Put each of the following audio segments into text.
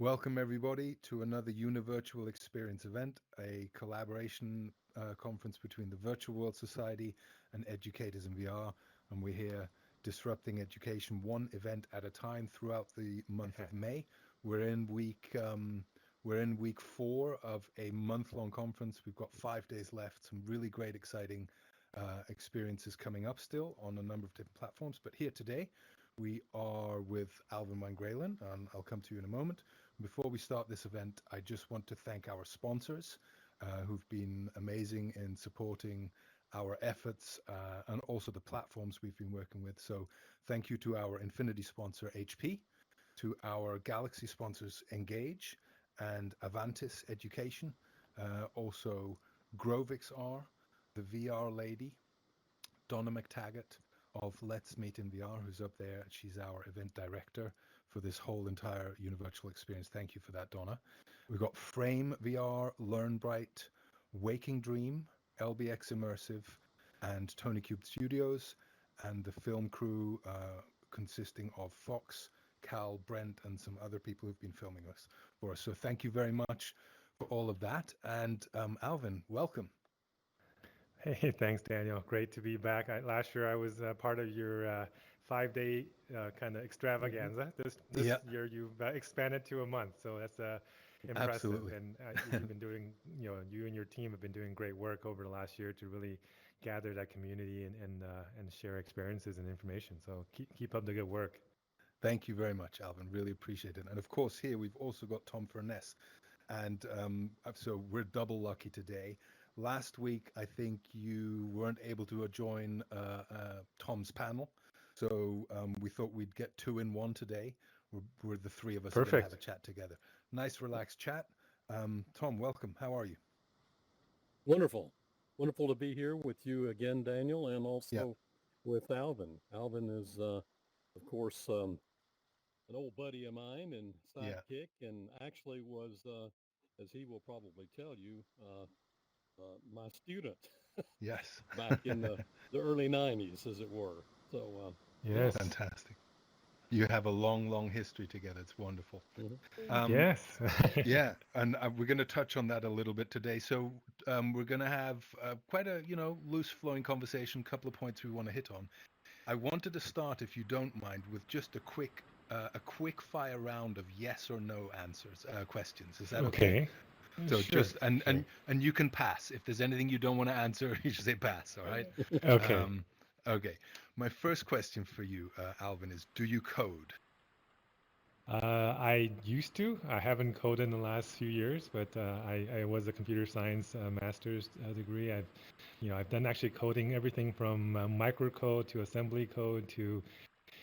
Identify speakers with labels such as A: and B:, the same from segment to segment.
A: Welcome, everybody, to another Univirtual Experience event, a collaboration conference between the Virtual World Society and Educators in VR. And we're here disrupting education one event at a time throughout the month of May. We're in week 4 of a month-long conference. We've got 5 days left. Some really great, exciting experiences coming up still on a number of different platforms. But here today, we are with Alvin Wang Graylin, and I'll come to you in a moment. Before we start this event, I just want to thank our sponsors who've been amazing in supporting our efforts and also the platforms we've been working with. So thank you to our Infinity sponsor, HP, to our Galaxy sponsors, Engage and Avantis Education, also GrovXR, the VR Lady, Donna McTaggart of Let's Meet in VR, who's up there. She's our event director for this whole entire Univirtual experience. Thank you for that, Donna. We've got Frame VR, Learn Bright, Waking Dream, LBX Immersive, and Tony Cube Studios, and the film crew consisting of Fox, Cal, Brent, and some other people who've been filming us for us. So thank you very much for all of that. And Alvin, welcome.
B: Hey, thanks, Daniel. Great to be back. Last year I was part of your 5-day kind of extravaganza. This
A: Yeah,
B: year you've expanded to a month, so that's impressive.
A: absolutely.
B: And you've been doing, you and your team have been doing great work over the last year to really gather that community and share experiences and information. So keep up the good work.
A: Thank you very much, Alvin. Really appreciate it. And of course, here we've also got Tom Furness. And so we're double lucky today. Last week, I think you weren't able to join Tom's panel. So we thought we'd get 2 in 1 today. We're the three of us are going to have a
B: Perfect.
A: chat together. Nice, relaxed chat. Tom, welcome. How are you?
C: Wonderful. Wonderful to be here with you again, Daniel, and
A: Yeah,
C: also with Alvin. Alvin is, of course, an old buddy of mine and
A: yeah.
C: sidekick, and actually was, as he will probably tell you, my student
A: Yes.
C: back in the early 90s, as it were. So, yeah.
B: Yes.
A: Fantastic. You have a long, long history together. It's wonderful.
C: Mhm.
A: Um,
B: Yes.
A: Yeah, and we're going to touch on that a little bit today. So we're going to have quite a loose flowing conversation. Couple of points we want to hit on. I wanted to start, if you don't mind, with just a quick fire round of yes or no answers, questions. Is that okay?
B: Okay.
A: So
B: Sure.
A: just and
B: Sure.
A: and and you can pass if there's anything you don't want to answer. You should say pass. All right.
B: Okay.
A: Um, okay. My first question for you, Alvin, is: do you code?
B: I used to. I haven't coded in the last few years, but I was a computer science master's degree. I've done actually coding everything from microcode to assembly code to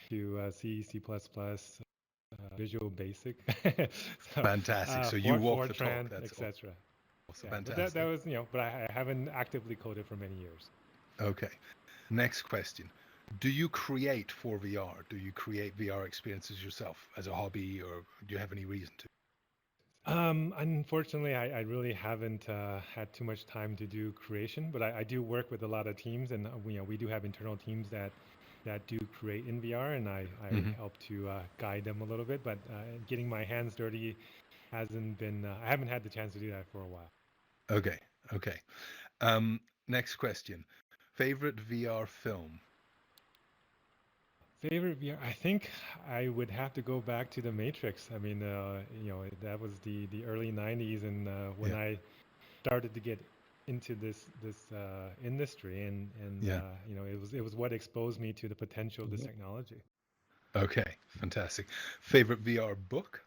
B: C, C++, Visual Basic, so
A: Fantastic. So you walk the talk.
B: Fortran,
A: That's
B: etc.
A: also
B: Yeah, but that
A: fantastic.
B: was but I haven't actively coded for many years.
A: Okay. Next question. Do you create for VR? Do you create VR experiences yourself as a hobby, or do you have any reason to?
B: Unfortunately, I really haven't had too much time to do creation, but I do work with a lot of teams, and we do have internal teams that do create in VR, and I
A: Hmm.
B: help to guide them a little bit. But getting my hands dirty hasn't been. I haven't had the chance to do that for a while.
A: Okay. Okay. Next question. Favorite VR film?
B: Favorite VR? I think I would have to go back to The Matrix. I mean, that was the early '90s, and when
A: Yeah.
B: I started to get into this industry, and
A: Yeah.
B: it was what exposed me to the potential of this
C: Mhm.
B: technology.
A: Okay. Fantastic. Favorite VR book?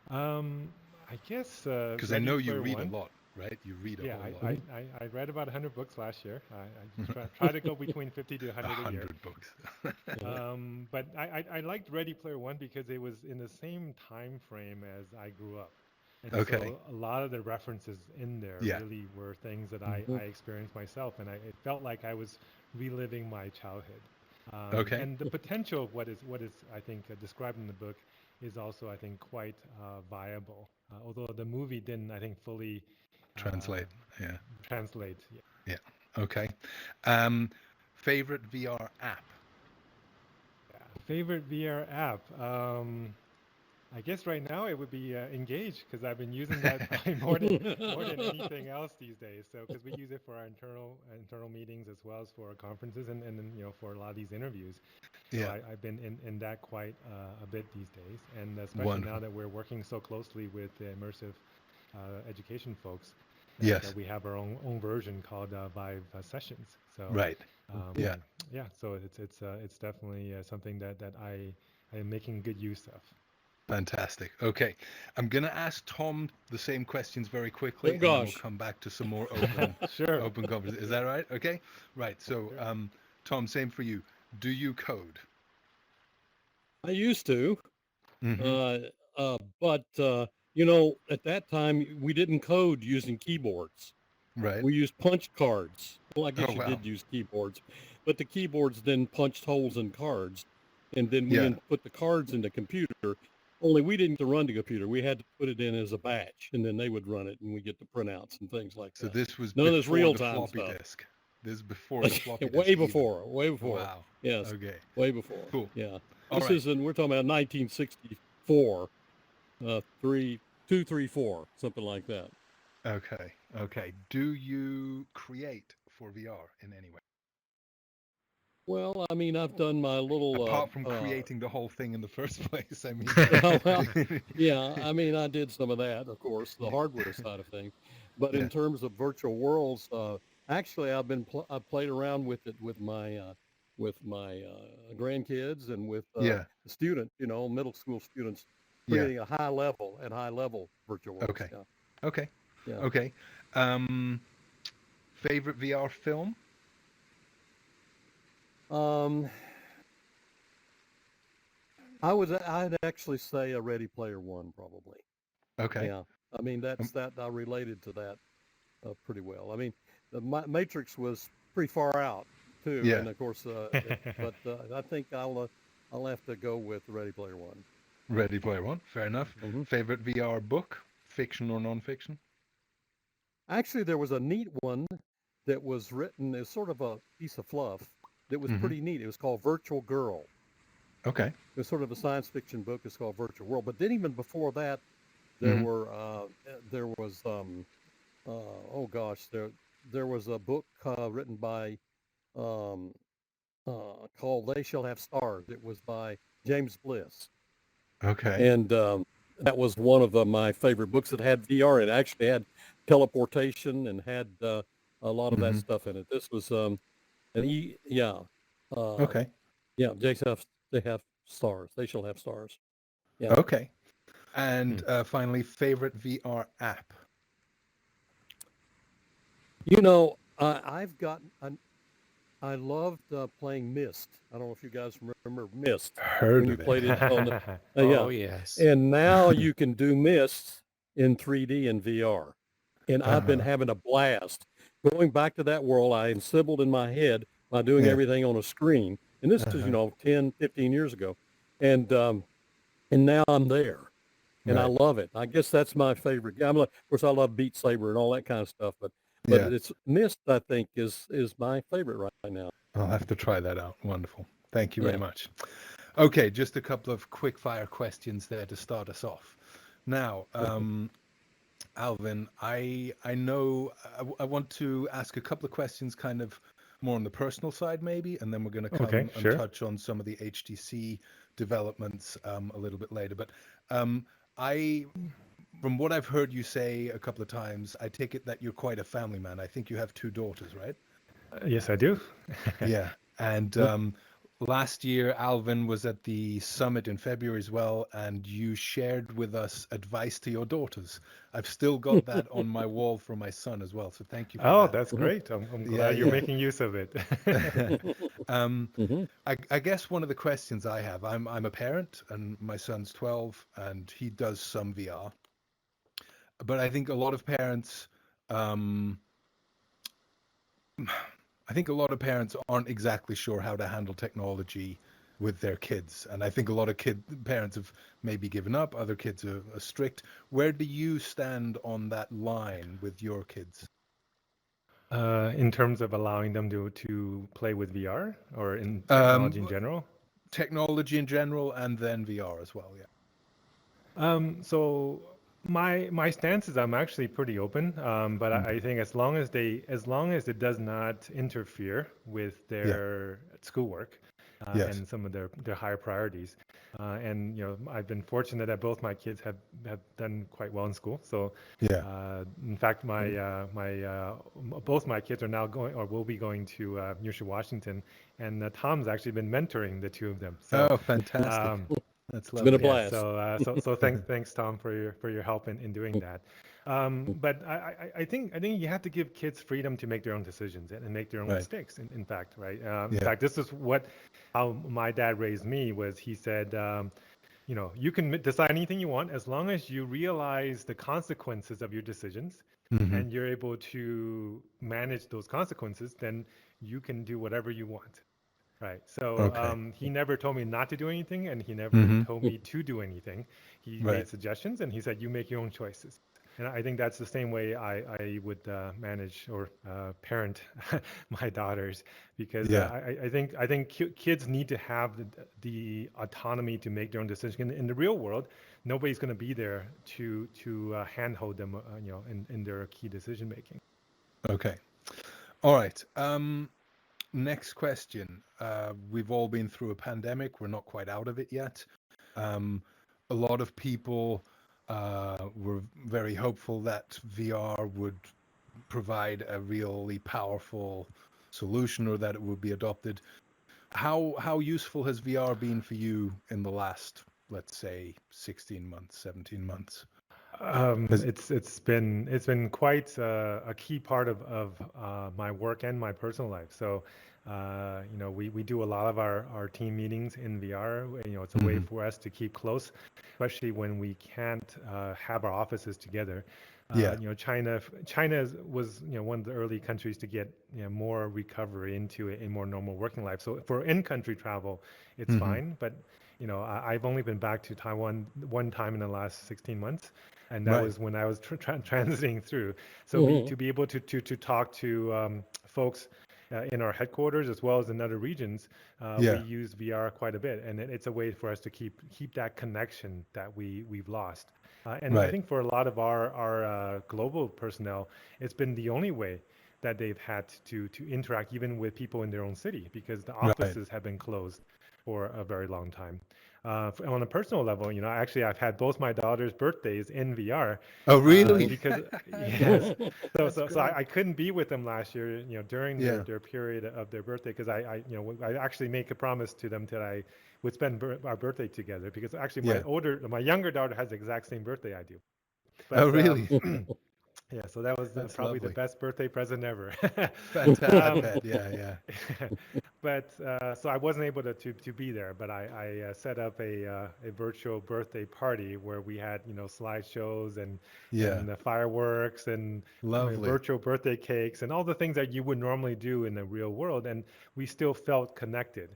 B: Um, I guess
A: Because I
B: Ready
A: know you
B: Player
A: read a
B: One.
A: lot, right? You read a
B: Yeah,
A: whole lot.
B: I read about 100 books last year. I try to go between 50 to
A: A
B: 100 a year.
A: 100 books.
C: Mhm.
B: But I liked Ready Player One because it was in the same time frame as I grew up. And
A: Okay.
B: so a lot of the references in there
A: Yeah.
B: really were things that I
C: Mhm.
B: experienced myself, and it felt like I was reliving my childhood.
A: Okay.
B: And the potential of what is I think described in the book is also I think quite viable. Although the movie didn't I think fully uh,
A: Translate. Yeah.
B: translate. Yeah.
A: Yeah. Okay. Um, favorite VR app?
B: Yeah. Favorite VR app. I guess right now it would be Engage because I've been using that probably more than anything else these days. So because we use it for our internal meetings as well as for our conferences and then for a lot of these interviews. So
A: Yeah.
B: I've been in that quite a bit these days, and especially
A: Wonderful.
B: now that we're working so closely with the immersive education folks,
A: Yes.
B: that we have our own version called Vive Sessions. So
A: Right. Yeah.
B: yeah, so it's definitely something that I am making good use of.
A: Fantastic. Okay. I'm going to ask Tom the same questions very quickly,
C: Oh
A: and then we'll
C: gosh.
A: come back to some more open
B: Sure.
A: open conversation. Is that right? Okay. Right. So,
B: Sure.
A: Tom, same for you. Do you code?
C: I used to,
A: Mm-hmm.
C: but at that time we didn't code using keyboards.
A: Right.
C: We used punch cards. Well, I
A: Oh,
C: guess you
A: wow.
C: did use keyboards, but the keyboards then punched holes in cards, and then we
A: Yeah.
C: put the cards in the computer. Only we didn't get to run the computer. We had to put it in as a batch, and then they would run it, and we get the printouts and things like
A: So
C: that.
A: this was
C: None of this
A: before
C: real
A: the
C: time
A: floppy
C: stuff.
A: disk. This is before the floppy disk
C: Way
A: even.
C: before, way before.
A: Wow.
C: Yes,
A: Okay.
C: way before.
A: Cool.
C: Yeah,
A: All
C: this
A: right.
C: is we're talking about 1964, 2, 3, 4, something like that.
A: Okay. Okay. Do you create for VR in any way?
C: Well, I mean, I've done my little
A: Apart from creating the whole thing in the first place, I mean.
C: well, yeah, I mean, I did some of that, of course, the hardware side of things. But
A: Yeah.
C: in terms of virtual worlds, actually, I've played around with it with my grandkids and with
A: Yeah.
C: students, middle school students,
A: Yeah.
C: creating at high level virtual worlds.
A: Okay.
C: Yeah,
A: Okay.
C: yeah.
A: Okay. Favorite VR film?
C: Um, I'd actually say a Ready Player One, probably.
A: Okay.
C: Yeah, I mean
A: Um,
C: that I related to that pretty well. I mean, the Matrix was pretty far out too,
A: yeah.
C: and of course, but I think I'll have to go with Ready Player One.
A: Ready Player One. Fair enough.
C: Hmm.
A: Favorite VR book? Fiction or non-fiction?
C: Actually, there was a neat one that was written as sort of a piece of fluff that was
A: Mm-hmm.
C: pretty neat. It was called Virtual Girl.
A: Okay.
C: It was sort of a science fiction book. It's called Virtual World. But then even before that, there
A: Mm-hmm.
C: were there was oh gosh, there was a book written by um, called They Shall Have Stars. It was by James Bliss.
A: Okay.
C: And that was one of my favorite books that had VR. It actually had teleportation and had a lot of that
A: Mm-hmm.
C: stuff in it. This was, uh,
A: Okay.
C: yeah, they have stars. They shall have stars. Yeah.
A: Okay. And
B: Hmm.
A: Finally, favorite VR app?
C: I've got, I loved playing Myst. I don't know if you guys remember Myst
A: Heard
C: when you
A: of it.
C: played it on the,
D: Oh,
C: yeah.
D: yes.
C: And now you can do Myst in 3D and VR. And I've been
A: Uh-huh.
C: having a blast. Going back to that world, I assembled in my head by doing
A: Yeah.
C: everything on a screen. And this is,
A: Uh-huh.
C: 10, 15 years ago. And now I'm there. And I
A: Right.
C: love it. I guess that's my favorite game. Of course, I love Beat Saber and all that kind of stuff, but
A: Yeah.
C: it's Myst, I think, is my favorite right now.
A: I'll have to try that out. Wonderful. Thank you very
C: Yeah.
A: much. Okay, just a couple of quick fire questions there to start us off. Now, Alvin, I know I want to ask a couple of questions kind of more on the personal side maybe, and then we're going to
B: Okay,
A: come and
B: sure.
A: touch on some of the HTC developments a little bit later. But I, from what I've heard you say a couple of times, I take it that you're quite a family man. I think you have 2 daughters, right?
B: Yes, I do.
A: Yeah. And last year, Alvin was at the summit in February as well, and you shared with us advice to your daughters. I've still got that on my wall for my son as well. So thank you for
B: Oh,
A: that.
B: that's great. I'm
A: Yeah,
B: glad you're
A: yeah.
B: making use of it.
C: Mhm.
A: I guess one of the questions I have, I'm a parent, and my son's 12, and he does some VR. But I think a lot of parents, I think a lot of parents aren't exactly sure how to handle technology with their kids, and I think a lot of parents have maybe given up. Other kids are strict. Where do you stand on that line with your kids?
B: In terms of allowing them to play with VR or in technology in general?
A: Technology in general, and then VR as well. Yeah.
B: So my stance is I'm actually pretty open, but
A: Mm.
B: I think as long as it does not interfere with
A: Yeah.
B: their schoolwork
A: Yes.
B: and some of their higher priorities, and I've been fortunate that both my kids have done quite well in school. So
A: Yeah.
B: in fact, both my kids are now going or will be going to University of Washington, and Tom's actually been mentoring the two of them. So.
A: Oh, fantastic.
B: Um,
A: That's
C: It's been a
A: lovely.
B: yeah,
C: blast.
B: so thanks Tom for your help in doing that. But I think you have to give kids freedom to make their own decisions and make their own
A: Right.
B: mistakes. In fact, right? In
A: Yeah.
B: fact, this is how my dad raised me. Was he said, you can decide anything you want as long as you realize the consequences of your decisions,
A: Hmm.
B: and you're able to manage those consequences. Then you can do whatever you want. Right. So
A: Okay.
B: he never told me not to do anything, and he never
A: Hmm.
B: told me to do anything. He
A: Right.
B: made suggestions, and he said, "You make your own choices." And I think that's the same way I would manage or parent my daughters, because
A: Yeah.
B: I think kids need to have the autonomy to make their own decisions. In the real world, nobody's going to be there to handhold them, in their key decision making.
A: Okay. All right. Next question. We've all been through a pandemic. We're not quite out of it yet. Um, a lot of people were very hopeful that VR would provide a really powerful solution, or that it would be adopted. How useful has VR been for you in the last, let's say, 16 months, 17 months? Has,
B: It's been quite a key part of my work and my personal life. So, we do a lot of our team meetings in VR. It's a way
A: Mhm.
B: for us to keep close, especially when we can't have our offices together.
A: Yeah.
B: Was one of the early countries to get more recovery into a more normal working life. So for in-country travel, it's
A: Hmm.
B: fine. But I've only been back to Taiwan one time in the last 16 months, and that
A: Right.
B: was when I was transiting through. So
C: Mhm.
B: to be able to talk to folks in our headquarters as well as in other regions, we
A: Yeah.
B: use VR quite a bit, and it's a way for us to keep that connection that we've lost. And I
A: Right.
B: think for a lot of our global personnel, it's been the only way that they've had to interact even with people in their own city, because the
A: Right.
B: offices have been closed for a very long time. On a personal level, actually, I've had both my daughter's birthdays in VR,
A: Oh, really?
B: because yes,
C: Mhm.
B: so
A: That's
B: so so
A: great.
B: I couldn't be with them last year, during
A: Yeah.
B: their period of their birthday, because I actually make a promise to them that I would spend our birthday together, because actually
A: Yeah.
B: my younger daughter has the exact same birthday I do.
A: Oh,
B: But
A: really?
B: yeah, so that was
A: That's
B: probably the
A: lovely.
B: best birthday present ever.
A: Fantastic. I
B: um,
A: bet. Yeah. Yeah.
B: but so I wasn't able to be there, but I set up a virtual birthday party where we had slideshows
A: Yeah.
B: and the fireworks and
A: Lovely.
B: virtual birthday cakes and all the things that you would normally do in the real world, and we still felt connected,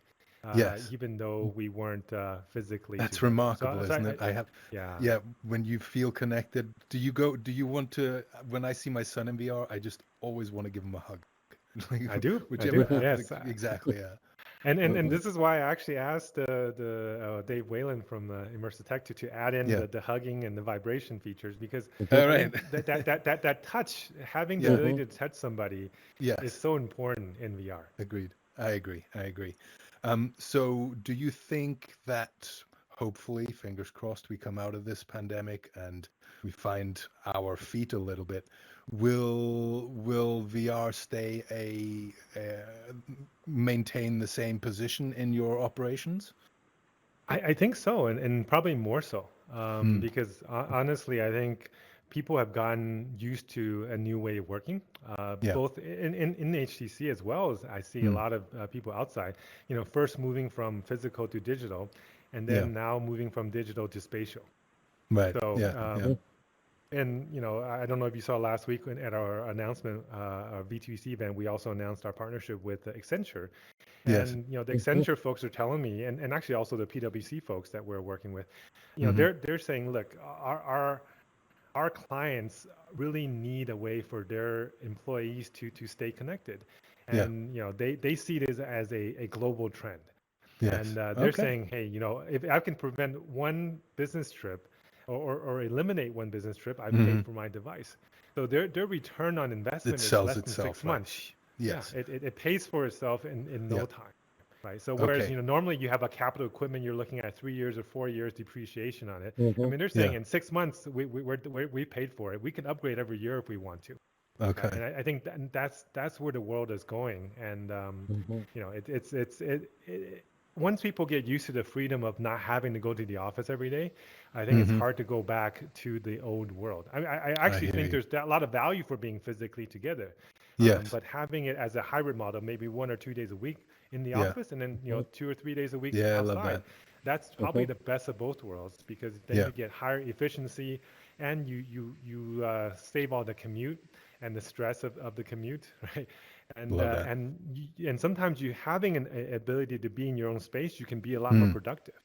A: Yes.
B: even though we weren't physically
A: That's
B: together.
A: remarkable, isn't it?
B: Yeah,
A: Yeah, when you feel connected, do you want to, when I see my son in VR, I just always want to give him a hug. Like,
B: I do.
A: whichever happens,
B: Yes,
A: exactly, yeah.
B: and this is why I actually asked the Dave Whalen from Immersive Tech to add in
A: Yeah.
B: the hugging and the vibration features, because
A: All
B: I
A: right.
B: think that touch, having the
A: Yeah.
B: ability to touch somebody, is
A: Yes.
B: so important in VR.
A: Agreed. I agree. I agree. So do you think that hopefully, fingers crossed, we come out of this pandemic and we find our feet a little bit? Will VR stay maintain the same position in your operations?
B: I think so, and probably more so,
A: Hmm.
B: because honestly, I think people have gotten used to a new way of working,
A: Yeah.
B: both in HTC as well as I see a
A: Hmm.
B: lot of people outside, first moving from physical to digital, and
A: Yeah.
B: then now moving from digital to spatial.
A: Right.
B: So,
A: Yeah. Yeah.
B: and I don't know if you saw last week at our announcement, our V2C event, we also announced our partnership with Accenture.
A: Yes.
B: And the Accenture folks are telling me, and actually also the PwC folks that we're working with,
A: Hmm.
B: they're saying, look, our clients really need a way for their employees to stay connected,
A: Yeah.
B: and they see this as a global trend,
A: Yes.
B: and they're
A: Okay.
B: saying, hey, if I can prevent one business trip or eliminate one business trip, I
A: Hmm.
B: paid for my device. So their return on
A: It
B: investment is
A: sells
B: less than
A: itself,
B: 6 months.
A: right?
B: Yeah,
A: Yes.
B: it pays for itself in
A: Yeah.
B: no time. Right. So whereas,
A: Okay.
B: normally you have a capital equipment, you're looking at 3 years or 4 years depreciation on it. I
C: Hmm.
B: mean, they're saying
A: Yeah.
B: in 6 months we paid for it. We can upgrade every year if we want to. Right.
A: Okay.
B: And I think that's where the world is going. And
C: Hmm.
B: once people get used to the freedom of not having to go to the office every day, I think it's
A: Hmm.
B: hard to go back to the old world. I
A: I
B: actually
A: hear
B: think
A: you.
B: there's a lot of value for being physically together.
A: Yes.
B: But having it as a hybrid model, maybe 1 or 2 days a week in the
A: Yeah.
B: office, and then
C: Hmm.
B: 2 or 3 days a week
A: Yeah, I love
B: outside,
A: that.
B: that's probably
C: Hmm.
B: the best of both worlds, because then
A: Yeah.
B: you get higher efficiency, and you save all the commute and the stress of the commute, right?
A: Love that.
B: And sometimes you having an ability to be in your own space, you can be a lot more
A: Mm.
B: productive.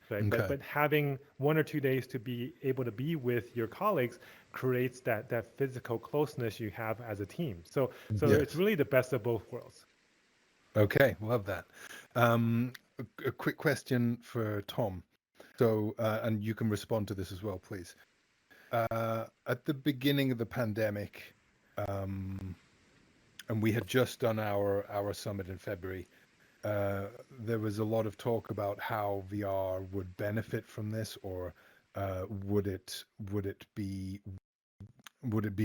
B: Right. But
A: Okay.
B: but having 1 or 2 days to be able to be with your colleagues creates that physical closeness you have as a team. So it's
A: Yes.
B: really the best of both worlds.
A: Okay. Love that. A quick question for Tom. So, and you can respond to this as well, please. At the beginning of the pandemic, um, and we had just done our summit in February, uh, there was a lot of talk about how VR would benefit from this, or would it be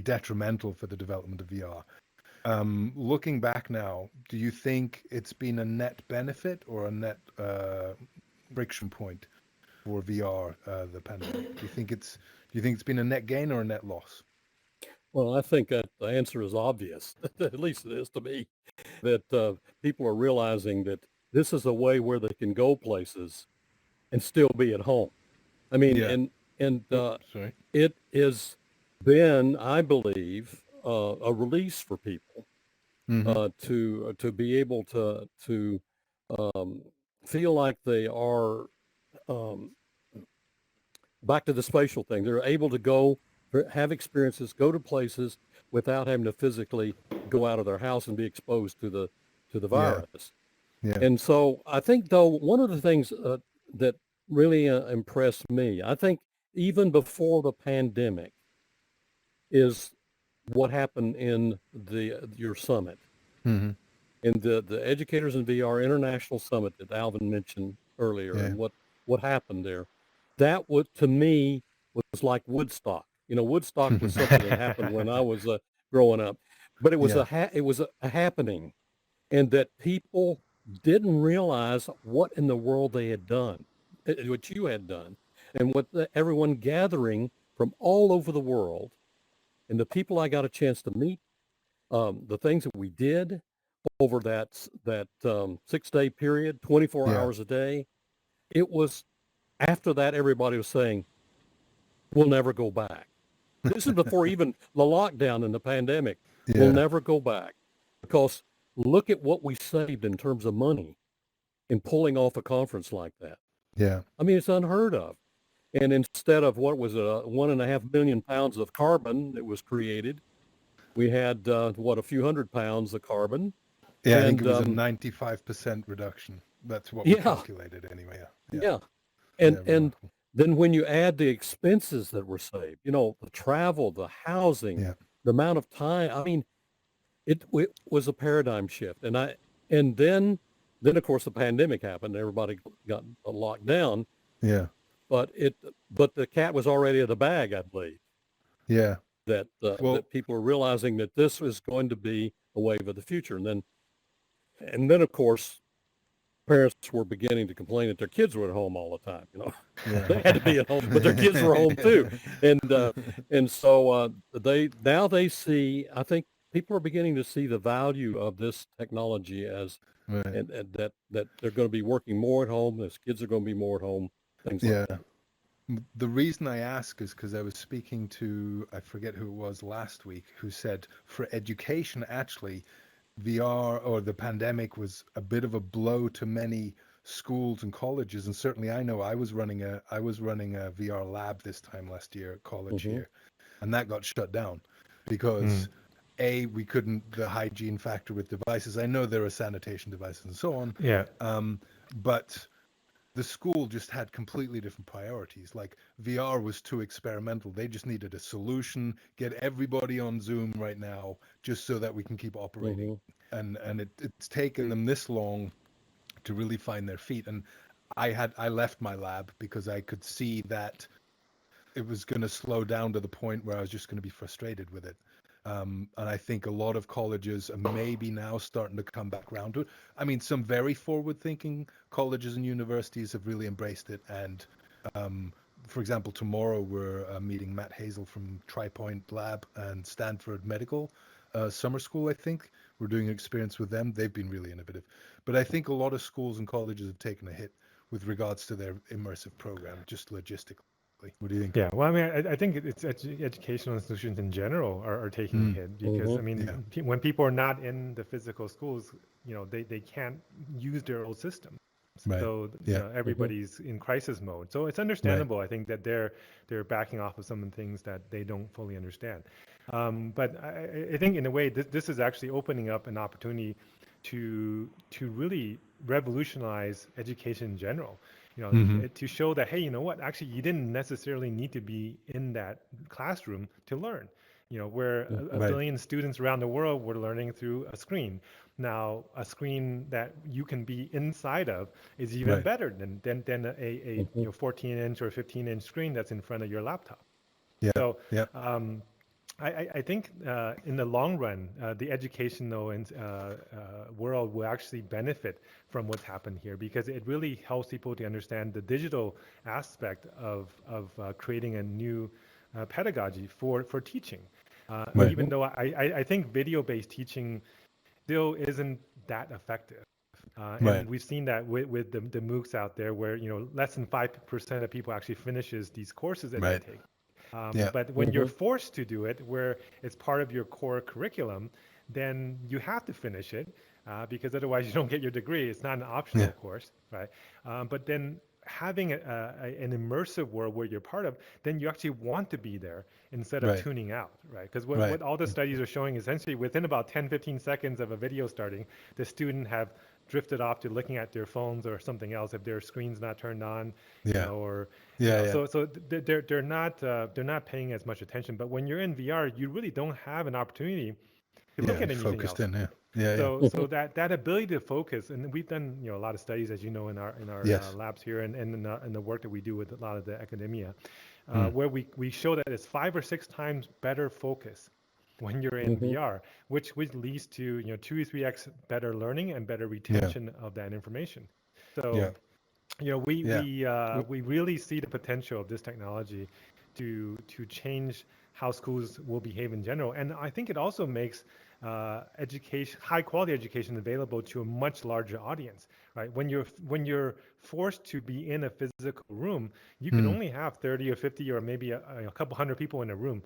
A: detrimental for the development of VR? Looking back now, do you think it's been a net benefit or a net friction point for VR, the pandemic? Do you think it's been a net gain or a net loss?
C: Well, I think that the answer is obvious. At least it is to me. That people are realizing that this is a way where they can go places and still be at home. I mean,
A: Yeah.
C: and
A: Oh, sorry.
C: it has been, I believe, a release for people
A: Mm-hmm.
C: to be able to um, feel like they are um, back to the spatial thing. They're able to go have experiences, go to places without having to physically go out of their house and be exposed to the
A: Yeah.
C: virus.
A: Yeah.
C: And so I think, though, one of the things that really impressed me, I think even before the pandemic, is what happened in your summit,
A: Mm-hmm.
C: in the Educators in VR International Summit that Alvin mentioned earlier,
A: Yeah.
C: and what happened there. That would, to me, was like Woodstock. Woodstock was something that happened when I was growing up, but it was
A: Yeah.
C: a happening, and that people didn't realize what in the world they had done, what you had done, and everyone gathering from all over the world, and the people I got a chance to meet, the things that we did over that 6-day period, 24
A: Yeah.
C: hours a day. It was after that everybody was saying, "We'll never go back." This is before even the lockdown and the pandemic. We'll
A: Yeah.
C: never go back because look at what we saved in terms of money in pulling off a conference like that.
A: Yeah.
C: I mean, it's unheard of. And instead of what was it, 1.5 million pounds of carbon that was created, we had a few hundred pounds of carbon.
A: Yeah. I think it
C: And
A: was a 95% reduction. That's what we
C: yeah,
A: calculated anyway. Yeah. Yeah.
C: yeah.
A: Yeah.
C: And
A: Remarkable.
C: then when you add the expenses that were saved, the travel, the housing,
A: Yeah.
C: the amount of time, I mean, it was a paradigm shift. And then of course the pandemic happened. Everybody got locked down,
A: Yeah.
C: but the cat was already in the bag, I believe,
A: Yeah. Well,
C: that people are realizing that this is going to be a wave of the future. And then of course parents were beginning to complain that their kids were at home all the time.
A: yeah.
C: They had to be at home, but their kids were home too. And so they see. I think people are beginning to see the value of this technology as
A: Right.
C: and that they're going to be working more at home. As kids are going to be more at home, things like
A: Yeah.
C: that.
A: The reason I ask is because I was speaking to, I forget who it was last week, who said for education, actually, VR or the pandemic was a bit of a blow to many schools and colleges. And certainly I know I was running a VR lab this time last year at college
C: Hmm.
A: here, and that got shut down
B: Mm.
A: because we couldn't, the hygiene factor with devices. I know there are sanitation devices and so on,
B: Yeah.
A: but the school just had completely different priorities. Like VR was too experimental. They just needed a solution, get everybody on Zoom right now, just so that we can keep operating. And it's taken them this long to really find their feet. And I left my lab because I could see that it was going to slow down to the point where I was just going to be frustrated with it. And I think a lot of colleges are maybe now starting to come back around to it. I mean, some very forward-thinking colleges and universities have really embraced it. And for example, tomorrow we're meeting Matt Hazel from TriPoint Lab and Stanford Medical Summer School, I think. We're doing an experience with them. They've been really innovative. But I think a lot of schools and colleges have taken a hit with regards to their immersive program, just logistically. What do you think?
B: Yeah, well, I mean, I think it's educational institutions in general are taking a hit because, I mean, when people are not in the physical schools, you know, they can't use their old systems.
A: Right.
B: So you know, everybody's in crisis mode. So it's understandable, I think, that they're backing off of some of the things that they don't fully understand. But I think in a way, this is actually opening up an opportunity to really revolutionize education in general. You know, to show that, hey, you know what, actually, you didn't necessarily need to be in that classroom to learn. You know, where a billion students around the world were learning through a screen. Now, a screen that you can be inside of is even better than a you know, 14-inch or 15-inch screen that's in front of your laptop.
A: Yeah.
B: So I think in the long run, the educational world will actually benefit from what's happened here because it really helps people to understand the digital aspect of creating a new pedagogy for teaching. Even though I think video-based teaching still isn't that effective. And we've seen that with the MOOCs out there where, you know, less than 5% of people actually finishes these courses that they take. But when you're forced to do it, where it's part of your core curriculum, then you have to finish it because otherwise you don't get your degree. It's not an optional course, right? But then having an immersive world where you're part of, then you actually want to be there instead of tuning out, right? Because what all the studies are showing, essentially within about 10, 15 seconds of a video starting, the student have drifted off to looking at their phones or something else if their screen's not turned on, you know, or so they're not paying as much attention. But when you're in VR, you really don't have an opportunity to look at anything else. So that ability to focus, and we've done, you know, a lot of studies, as you know, in our labs here and in the work that we do with a lot of the academia, where we show that it's 5 or 6 times better focus when you're in VR, which leads to, you know, 2 or 3x better learning and better retention of that information. So you know, we really see the potential of this technology to change how schools will behave in general, and I think it also makes high quality education available to a much larger audience, right? When you're forced to be in a physical room, you can only have 30 or 50 or maybe a couple hundred people in a room.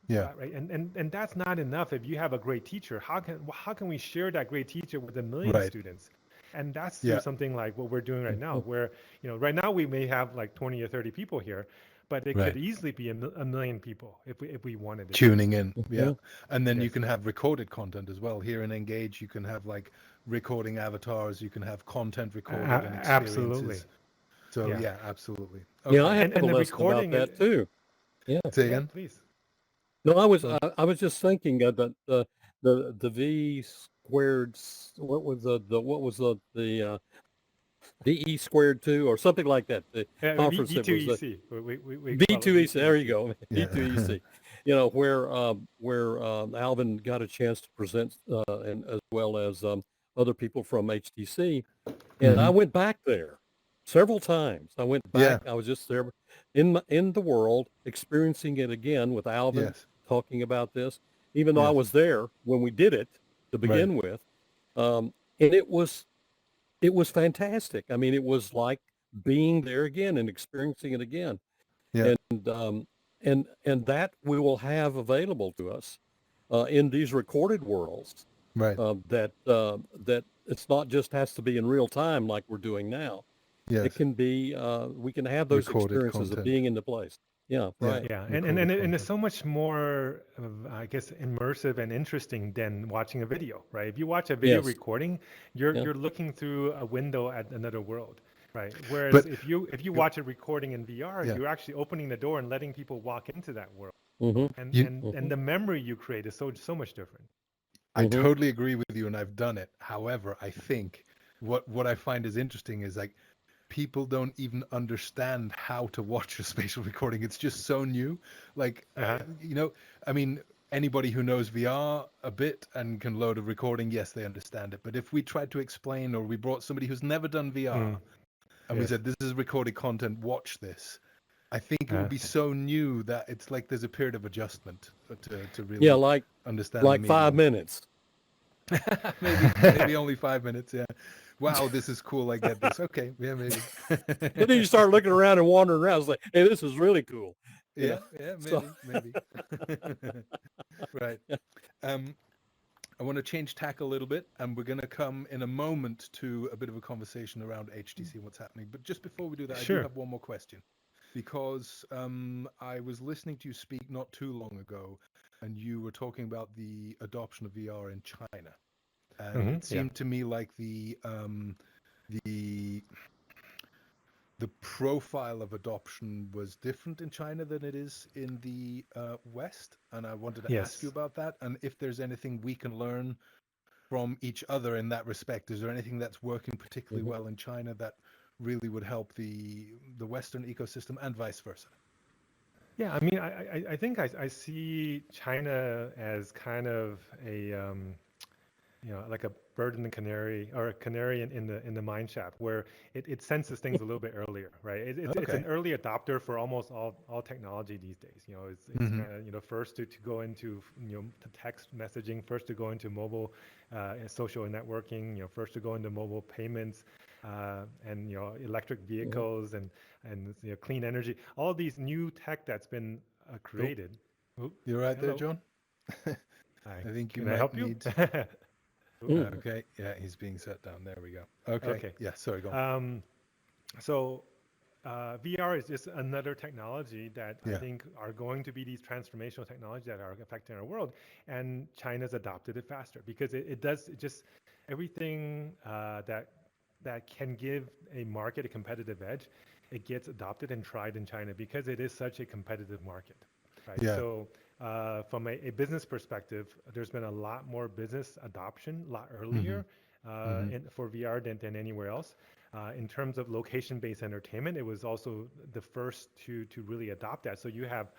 B: Right. And that's not enough. If you have a great teacher, how can we share that great teacher with 1 million students? And that's through something like what we're doing right now, where, you know, right now we may have like 20 or 30 people here, but it could easily be a million people if we wanted to
A: tuning in. And then you can have recorded content as well. Here in Engage, you can have like recording avatars, you can have content recorded and experiences.
B: Absolutely.
A: So absolutely.
C: Yeah, I have a lesson about that too.
A: Say again,
B: please.
C: No, I was just thinking that the V squared, what was the VE squared 2 or something like that. The conference that was
B: V2EC.
C: V2EC. There you go. V2EC. You know, where Alvin got a chance to present, and as well as other people from HTC, and I went back there several times. I went back. I was just there in the world, experiencing it again with Alvin talking about this, even though I was there when we did it to begin with. And it was fantastic. I mean, it was like being there again and experiencing it again. And that we will have available to us in these recorded worlds. That it's not just has to be in real time like we're doing now. It can be, we can have those recorded experiences of being in the place. And
B: it's so much more, I guess, immersive and interesting than watching a video, right? If you watch a video recording, you're looking through a window at another world. Right. Whereas
A: But
B: if you watch a recording in VR,
A: yeah,
B: you're actually opening the door and letting people walk into that world.
C: Mm-hmm.
B: And
A: you,
B: and and the memory you create is so much different.
A: I
C: Mm-hmm.
A: totally agree with you, and I've done it. However, I think what I find is interesting is like people don't even understand how to watch a spatial recording. It's just so new. Like,
B: Uh-huh.
A: I mean, anybody who knows VR a bit and can load a recording, yes, they understand it. But if we tried to explain, or we brought somebody who's never done VR
B: Mm.
A: and we
B: Yes.
A: said, this is recorded content, watch this, I think it would
B: Uh,
A: be so new that it's like there's a period of adjustment to
C: Yeah,
A: really understand the
C: like 5
A: medium.
C: minutes.
A: maybe only 5 minutes. Yeah. Wow, this is cool. I get this. Okay. Yeah, maybe.
C: But then you start looking around and wandering around. It's like, hey, this is really cool.
A: Yeah. Yeah.
C: So
A: Maybe. Right. Um, I want to change tack a little bit, and we're going to come in a moment to a bit of a conversation around HTC and what's happening. But just before we do that, I do
B: sure.
A: have one more question, because I was listening to you speak not too long ago, and you were talking about the adoption of VR in China. And it
B: Yeah.
A: seemed to me like the the profile of adoption was different in China than it is in the West. And I wanted to ask you
B: Yes.
A: about that, and if there's anything we can learn from each other in that respect. Is there anything that's working particularly
C: mhm.
A: well in China that really would help the Western ecosystem, and vice versa?
B: Yeah. I mean, I think I see China as kind of a like a bird in the canary, or a canary in the mine shaft, where it senses things a little bit earlier, right? It's an
A: Okay.
B: early adopter for almost all technology these days. It's
A: Hmm.
B: kind of first to go into to text messaging, first to go into mobile social networking, first to go into mobile payments, and electric
C: Mhm.
B: vehicles and clean energy. All these new tech that's been
A: Oh,
B: created. Oop,
A: you're right there,
B: hello.
A: John.
B: Hi.
A: I think you
B: Can I
A: might
B: help you?
A: need.
B: Oop,
C: Mm.
A: Okay, yeah, he's being set down. There we go. Okay,
B: okay.
A: yeah, sorry, go on.
B: So VR is just another technology that I
A: Yeah,
B: think are going to be these transformational technologies that are affecting our world, and China's adopted it faster because it does just everything that can give a market a competitive edge. It gets adopted and tried in China because it is such a competitive market, right?
A: yeah.
B: So from a business perspective, there's been a lot more business adoption a lot
A: Mm-hmm.
B: earlier
A: Mm-hmm.
B: for VR than anywhere else. In terms of location-based entertainment, it was also the first to really adopt that. So you have,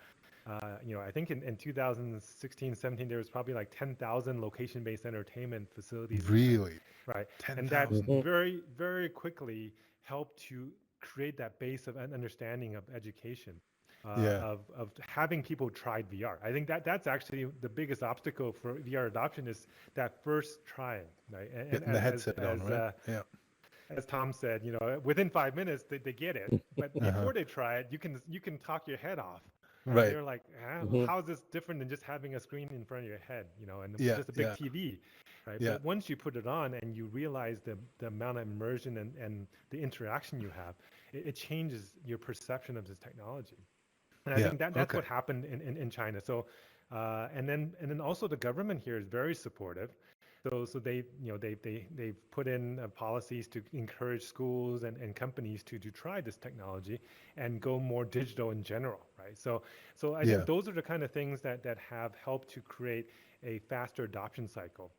B: I think in 2016, 17, there was probably like 10,000 location-based entertainment facilities in China,
A: Really?
B: right? And that
A: 10,000?
C: Mhm.
B: very, very quickly helped to create that base of an understanding of education,
A: Yeah.
B: of having people try VR. I think that's actually the biggest obstacle for VR adoption is that first trying, right? And
A: Getting the headset on, right? Yeah.
B: as Tom said, within 5 minutes they get it, but
A: Uh-huh.
B: before they try it, you can talk your head off, right?
A: Right.
B: They're like,
C: Mhm.
B: how is this different than just having a screen in front of your head, and
A: Yeah,
B: just a big
A: yeah,
B: TV, right?
A: yeah,
B: But once you put it on and you realize the amount of immersion and the interaction you have, it changes your perception of this technology. And I
A: yeah.
B: think that's
A: Okay.
B: what happened in China. So, and then also the government here is very supportive. So they've put in policies to encourage schools and companies to try this technology and go more digital in general, right? So I think
A: Yeah,
B: those are the kind of things that have helped to create a faster adoption cycle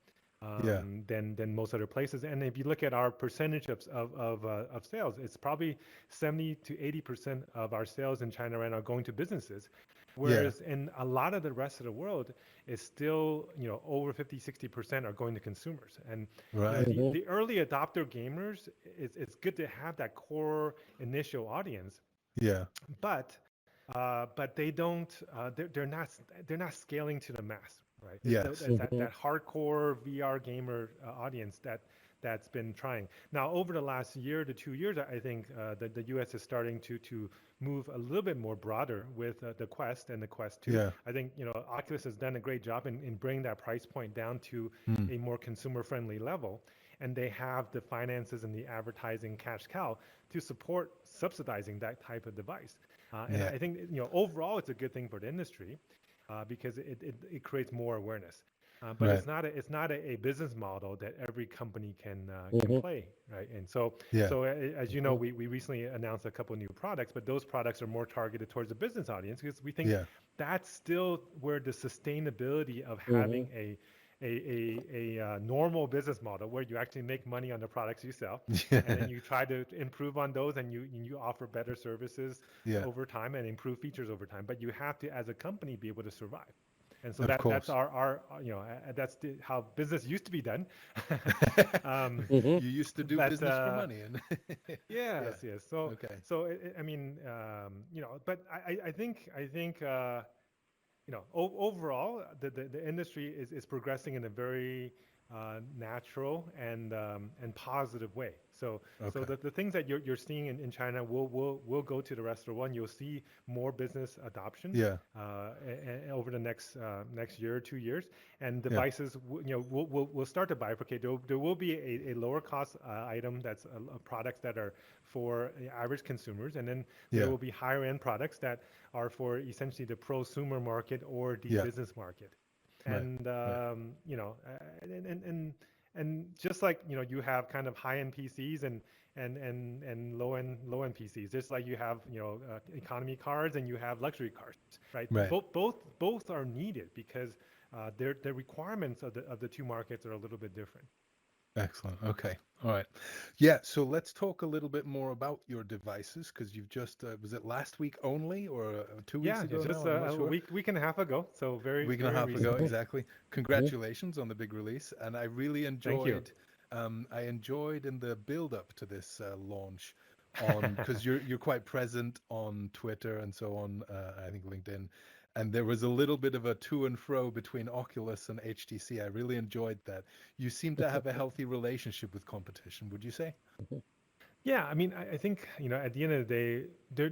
A: yeah,
B: than most other places. And if you look at our percentage of sales, it's probably 70 to 80% of our sales in China right now going to businesses,
A: yeah.
B: whereas in a lot of the rest of the world, it's still over 50, 60% are going to consumers. And
A: Right.
C: Mhm.
B: the early adopter gamers, it's good to have that core initial audience,
A: Yeah.
B: but they don't they're not scaling to the mass, right?
A: Yes.
B: It's that
C: Mhm.
B: that hardcore VR gamer audience that's been trying. Now over the last year to 2 years, I think that the US is starting to move a little bit more broader with the Quest and the Quest 2.
A: Yeah.
B: I think Oculus has done a great job in bringing that price point down to
A: Mm.
B: a more consumer friendly level, and they have the finances and the advertising cash cow to support subsidizing that type of device. And
A: Yeah.
B: I think overall it's a good thing for the industry because it creates more awareness. But
A: Right.
B: it's not a business model that every company can
C: Mm-hmm.
B: play, right? And so
A: Yeah.
B: as you know, we recently announced a couple new products, but those products are more targeted towards the business audience because we think
A: Yeah.
B: that's still where the sustainability of
C: Mm-hmm.
B: having a normal business model where you actually make money on the products you sell, and then
A: Yeah.
B: you try to improve on those, and you offer better services
A: Yeah.
B: over time and improve features over time. But you have to, as a company, be able to survive. And so
A: Of
B: that's
A: course.
B: our that's how business used to be done. um,
C: Mm-hmm.
A: You used to do
B: but
A: business for money, and yeah.
B: yes. So
A: Okay.
B: I mean, but I think overall, the industry is progressing in a very natural and positive way. So
A: Okay.
B: the things that you're seeing in China will go to the rest of the world. You'll see more business adoption
A: Yeah.
B: over the next year or 2 years, and
A: Yeah.
B: devices will start to bifurcate. There will be a lower cost item that's products that are for average consumers, and then there
A: Yeah.
B: will be higher end products that are for essentially the prosumer market or the
A: Yeah.
B: business market.
A: Right.
B: And
A: Right.
B: and just like you have kind of high end PCs and low end PCs, just like you have economy cars and you have luxury cars, right?
A: Right.
B: Both are needed because the requirements of the two markets are a little bit different.
A: Excellent. Okay. All right. Yeah. So let's talk a little bit more about your devices because you've just was it last week only or 2 weeks
B: Yeah,
A: ago
B: it's
A: now?
B: just
A: I'm not
B: a
A: sure.
B: week and a half ago, so
A: A
B: very
A: week and a
B: very
A: half ago,
B: recently.
A: exactly.
C: Mm-hmm.
A: Congratulations on the big release, and I really
B: Thank you.
A: enjoyed. I enjoyed in the build up to this launch on because you're quite present on Twitter and so on. I think LinkedIn, and there was a little bit of a to and fro between Oculus and HTC. I really enjoyed that. You seem to have a healthy relationship with competition. Would you say?
B: Yeah, I mean, I think at the end of the day,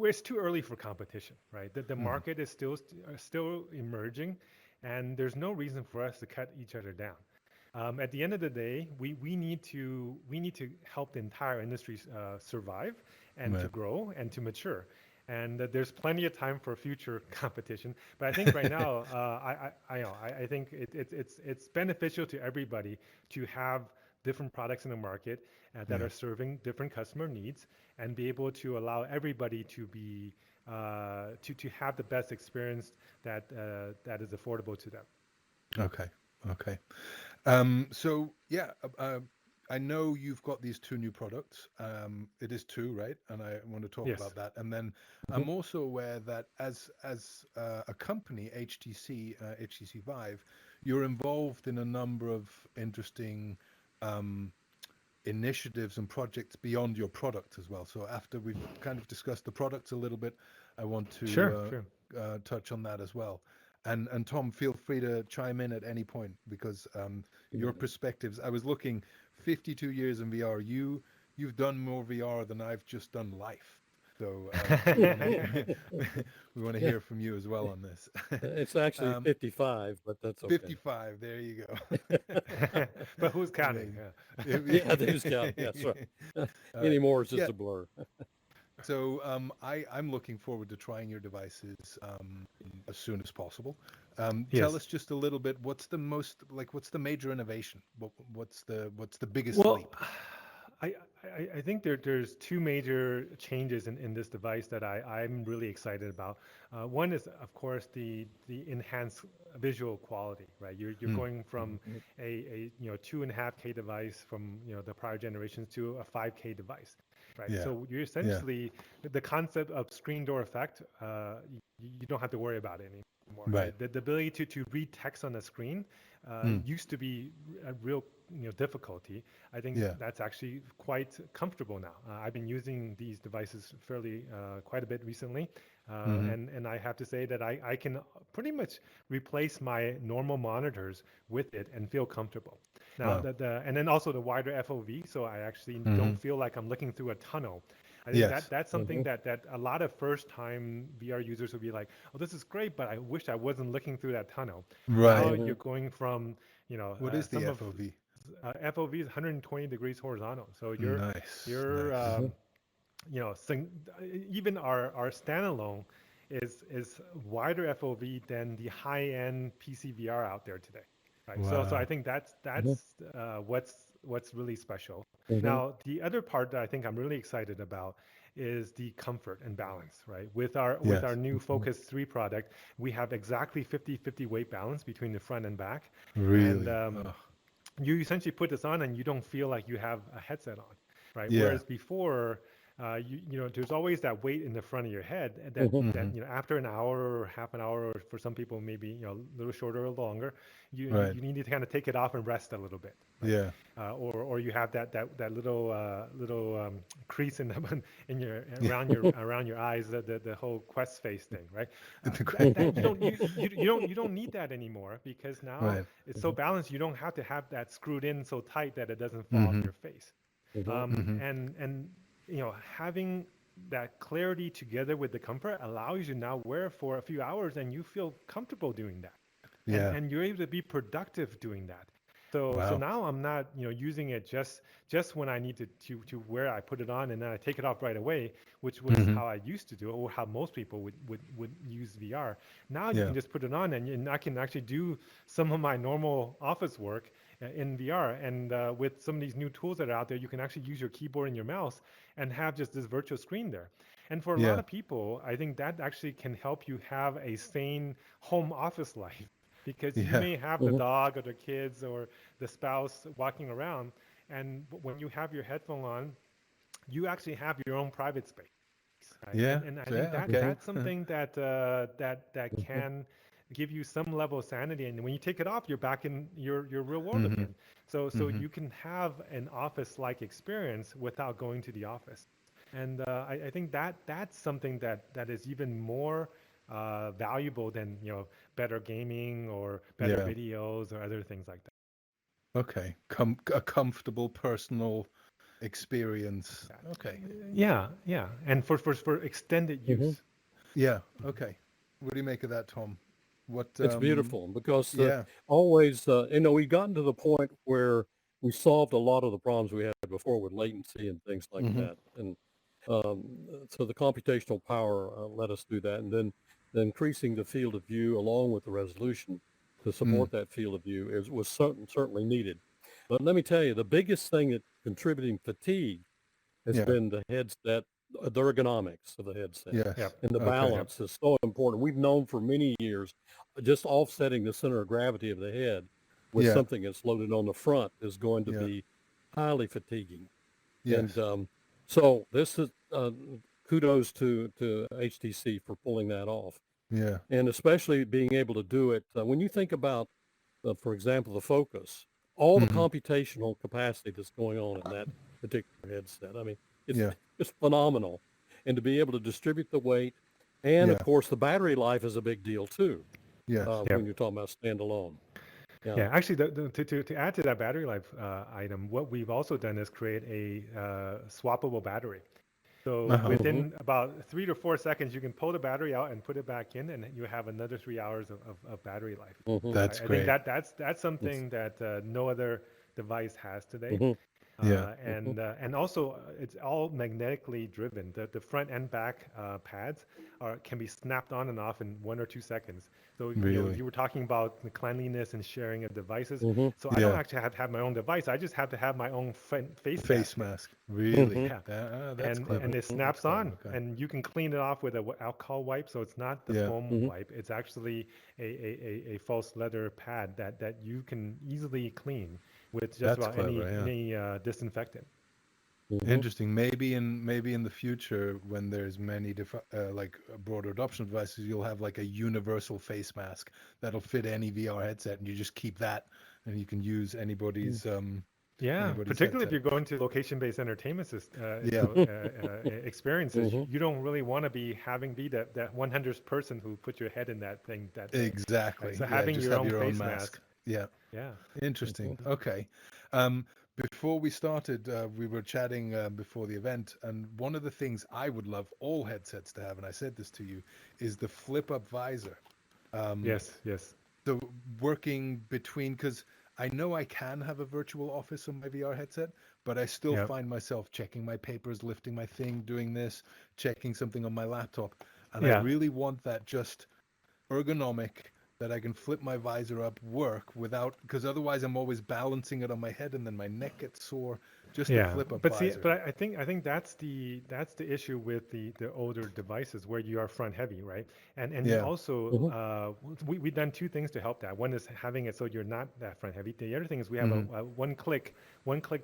B: it's too early for competition, right? The
A: Hmm.
B: market is still emerging, and there's no reason for us to cut each other down. At the end of the day, we need to help the entire industry survive and to
A: Right.
B: grow and to mature. And there's plenty of time for future competition. But I think right now, I think it's beneficial to everybody to have different products in the market that
A: Yeah.
B: are serving different customer needs and be able to allow everybody to be to have the best experience that is affordable to them.
A: Okay. Okay. So yeah, I know you've got these two new products. It is two, right? And I want to talk
B: Yes.
A: about that. And then
C: Mm-hmm.
A: I'm also aware that as a company, HTC Vive, you're involved in a number of interesting um, initiatives and projects beyond your product as well. So after we've kind of discussed the products a little bit, I want
B: Sure.
A: to
B: Sure.
A: touch on that as well. And Tom, feel free to chime in at any point because your perspectives. I was looking 52 years in VR. You've done more VR than I've just done life. So we want to hear we want to
C: Yeah,
A: hear from you as well on this.
C: it's actually
A: um,
C: 55, but that's okay.
A: 55. There you go.
B: But who's counting?
A: Amazing.
C: Yeah, there's count. That's right.
A: All right.
C: Anymore, it's
A: Yeah.
C: just a blur.
A: So I'm looking forward to trying your devices as soon as possible. Tell
B: Yes.
A: us just a little bit. What's the major innovation? What's the biggest
B: Well,
A: leap?
B: I think there's two major changes in this device that I'm really excited about. One is, of course, the enhanced visual quality, right? You're
A: Hmm.
B: going from a 2.5K device from the prior generations to a 5K device, right?
A: Yeah.
B: So you're
A: Yeah.
B: essentially the concept of screen door effect. You don't have to worry about it anymore,
A: Right.
B: right? The ability to read text on the screen
A: Hmm.
B: used to be a real difficulty. I think
A: Yeah.
B: that's actually quite comfortable now. I've been using these devices fairly quite a bit recently,
A: Hmm.
B: and I have to say that I can pretty much replace my normal monitors with it and feel comfortable. Now
A: Wow.
B: and then also the wider FOV, so I actually
A: Hmm.
B: don't feel like I'm looking through a tunnel. I think
A: Yes.
B: that's something
C: Mm-hmm.
B: that a lot of first-time VR users will be like, "Oh, this is great, but I wish I wasn't looking through that tunnel." Now
A: Right.
C: Mm-hmm.
B: you're going from
A: What is the
B: some of
A: FOV?
B: FOV is 120 degrees horizontal. So
A: Nice.
B: you're
A: Nice.
C: Mm-hmm.
B: even our standalone is wider FOV than the high-end PC VR out there today, right? So I
A: Wow.
B: think that's what's really special.
C: Mm-hmm.
B: Now, the other part that I think I'm really excited about is the comfort and balance, right? With
A: Yes.
B: our new Focus 3 product, we have exactly 50-50 weight balance between the front and back. And
A: Really.
B: you essentially put this on and you don't feel like you have a headset on, right?
A: Yeah.
B: Whereas before, there's always that weight in the front of your head that
C: Mm-hmm.
B: that after an hour or half an hour, or for some people maybe a little shorter or longer,
A: Right.
B: you need to kind of take it off and rest a little bit, right?
A: Yeah.
B: Or you have that little crease in the, in your around your eyes, the whole Quest face thing, right? You don't need that anymore, because now
A: Right.
B: it's so balanced. You don't have to have that screwed in so tight that it doesn't fall off
A: Mm-hmm.
B: your face.
C: Mm-hmm.
B: And having that clarity together with the comfort allows you to now wear it for a few hours and you feel comfortable doing that,
A: Yeah.
B: and you're able to be productive doing that. So
A: Wow.
B: now I'm not using it just when I need to wear. I put it on and then I take it off right away, which was
A: Mm-hmm.
B: how I used to do it, or how most people would use VR. Now you
A: Yeah.
B: can just put it on and I can actually do some of my normal office work in VR. And with some of these new tools that are out there, you can actually use your keyboard and your mouse and have just this virtual screen there. And for a lot
A: Yeah.
B: of people, I think that actually can help you have a sane home office life, because you
A: Yeah.
B: may have the
C: Mm-hmm.
B: dog or the kids or the spouse walking around, and when you have your headphone on, you actually have your own private space, right?
A: Yeah.
B: And I think
A: Yeah.
B: that
A: Okay.
B: that's something that
C: Mm-hmm.
B: can give you some level of sanity. And when you take it off, you're back in your real world
A: Mm-hmm.
B: again. So
A: Mm-hmm.
B: you can have an office-like experience without going to the office. And I think that's something that is even more valuable than better gaming or better
A: Yeah.
B: videos or other things like that.
A: Okay. A comfortable personal experience. Okay.
B: Yeah, and for extended
C: Mm-hmm.
B: use.
A: Yeah. Okay. What do you make of that, Tom? What?
C: It's beautiful because
A: Yeah.
C: always, we've gotten to the point where we solved a lot of the problems we had before with latency and things like
A: Mm-hmm.
C: that. And um, so the computational power let us do that. And then increasing the field of view along with the resolution to
A: Mm.
C: support that field of view was certainly needed. But let me tell you, the biggest thing that contributing fatigue has
A: Yeah.
C: been the headset, the ergonomics of the headset.
A: Yes.
B: Yep.
C: And the
A: Okay.
B: Yep.
C: balance is so important. We've known for many years just offsetting the center of gravity of the head with
A: Yeah.
C: something that's loaded on the front is going to
A: Yeah.
C: be highly fatiguing. And
A: Yes.
C: so this is kudos to HTC for pulling that off.
A: Yeah.
C: And especially being able to do it when you think about, for example, the Focus, all the
A: Mm-hmm.
C: computational capacity that's going on in that particular headset. I mean, it's
A: Yeah.
C: it's phenomenal, and to be able to distribute the weight, and of
A: Yeah.
C: course the battery life is a big deal too.
A: Yes.
B: Yep.
C: When you're talking about standalone. Yeah.
B: Yeah, actually, to add to that battery life item, what we've also done is create a swappable battery. So
A: Uh-huh.
C: Mm-hmm.
B: within about 3 to 4 seconds, you can pull the battery out and put it back in, and you have another 3 hours of battery life.
C: Mm-hmm.
A: That's
B: I think
A: great.
B: that's something that no other device has today.
C: Mm-hmm.
A: Yeah.
B: And also it's all magnetically driven. The front and back pads can be snapped on and off in 1 or 2 seconds. So
A: Really.
B: you were talking about the cleanliness and sharing of devices.
C: Mm-hmm.
B: So I don't
A: Yeah.
B: actually have to have my own device. I just have to have my own face
A: Face
B: mask.
A: mask. Really.
B: Yeah,
A: That's
B: and
A: clever.
B: it
A: That's
B: snaps
A: clever.
B: on,
A: Okay.
B: and you can clean it off with a alcohol wipe. So it's not the
A: Yeah.
B: foam
C: Mm-hmm.
B: wipe. It's actually a false leather pad that you can easily clean with just
A: That's
B: about
A: clever. Yeah.
B: any disinfectant.
C: Mm-hmm.
A: Interesting. Maybe in the future, when there's many broader adoption of devices, you'll have like a universal face mask that'll fit any VR headset, and you just keep that, and you can use anybody's
B: Yeah, particularly if
A: headset.
B: you're going to location-based entertainment
A: Yeah.
B: experiences,
C: Mm-hmm.
B: you don't really want to be that 100th person who put your head in that thing that day.
A: Exactly.
B: Right? So
A: Yeah.
B: having
A: Just
B: your
A: have
B: own
A: your own
B: face
A: mask.
B: mask,
A: Yeah.
B: yeah.
A: Interesting.
C: Mm-hmm.
A: Okay. Before we started, we were chatting before the event, and one of the things I would love all headsets to have, and I said this to you, is the flip-up visor.
B: Yes, yes.
A: So working between, because I know I can have a virtual office on my VR headset, but I still
B: Yep.
A: find myself checking my papers, lifting my thing, doing this, checking something on my laptop. and I really want that just ergonomic, that I can flip my visor up, work without, because otherwise I'm always balancing it on my head and then my neck gets sore. Just a flip up visor.
B: But I think that's the issue with the older devices where you are front heavy, right? And you also we've done two things to help that. One is having it so you're not that front heavy. The other thing is we have a one click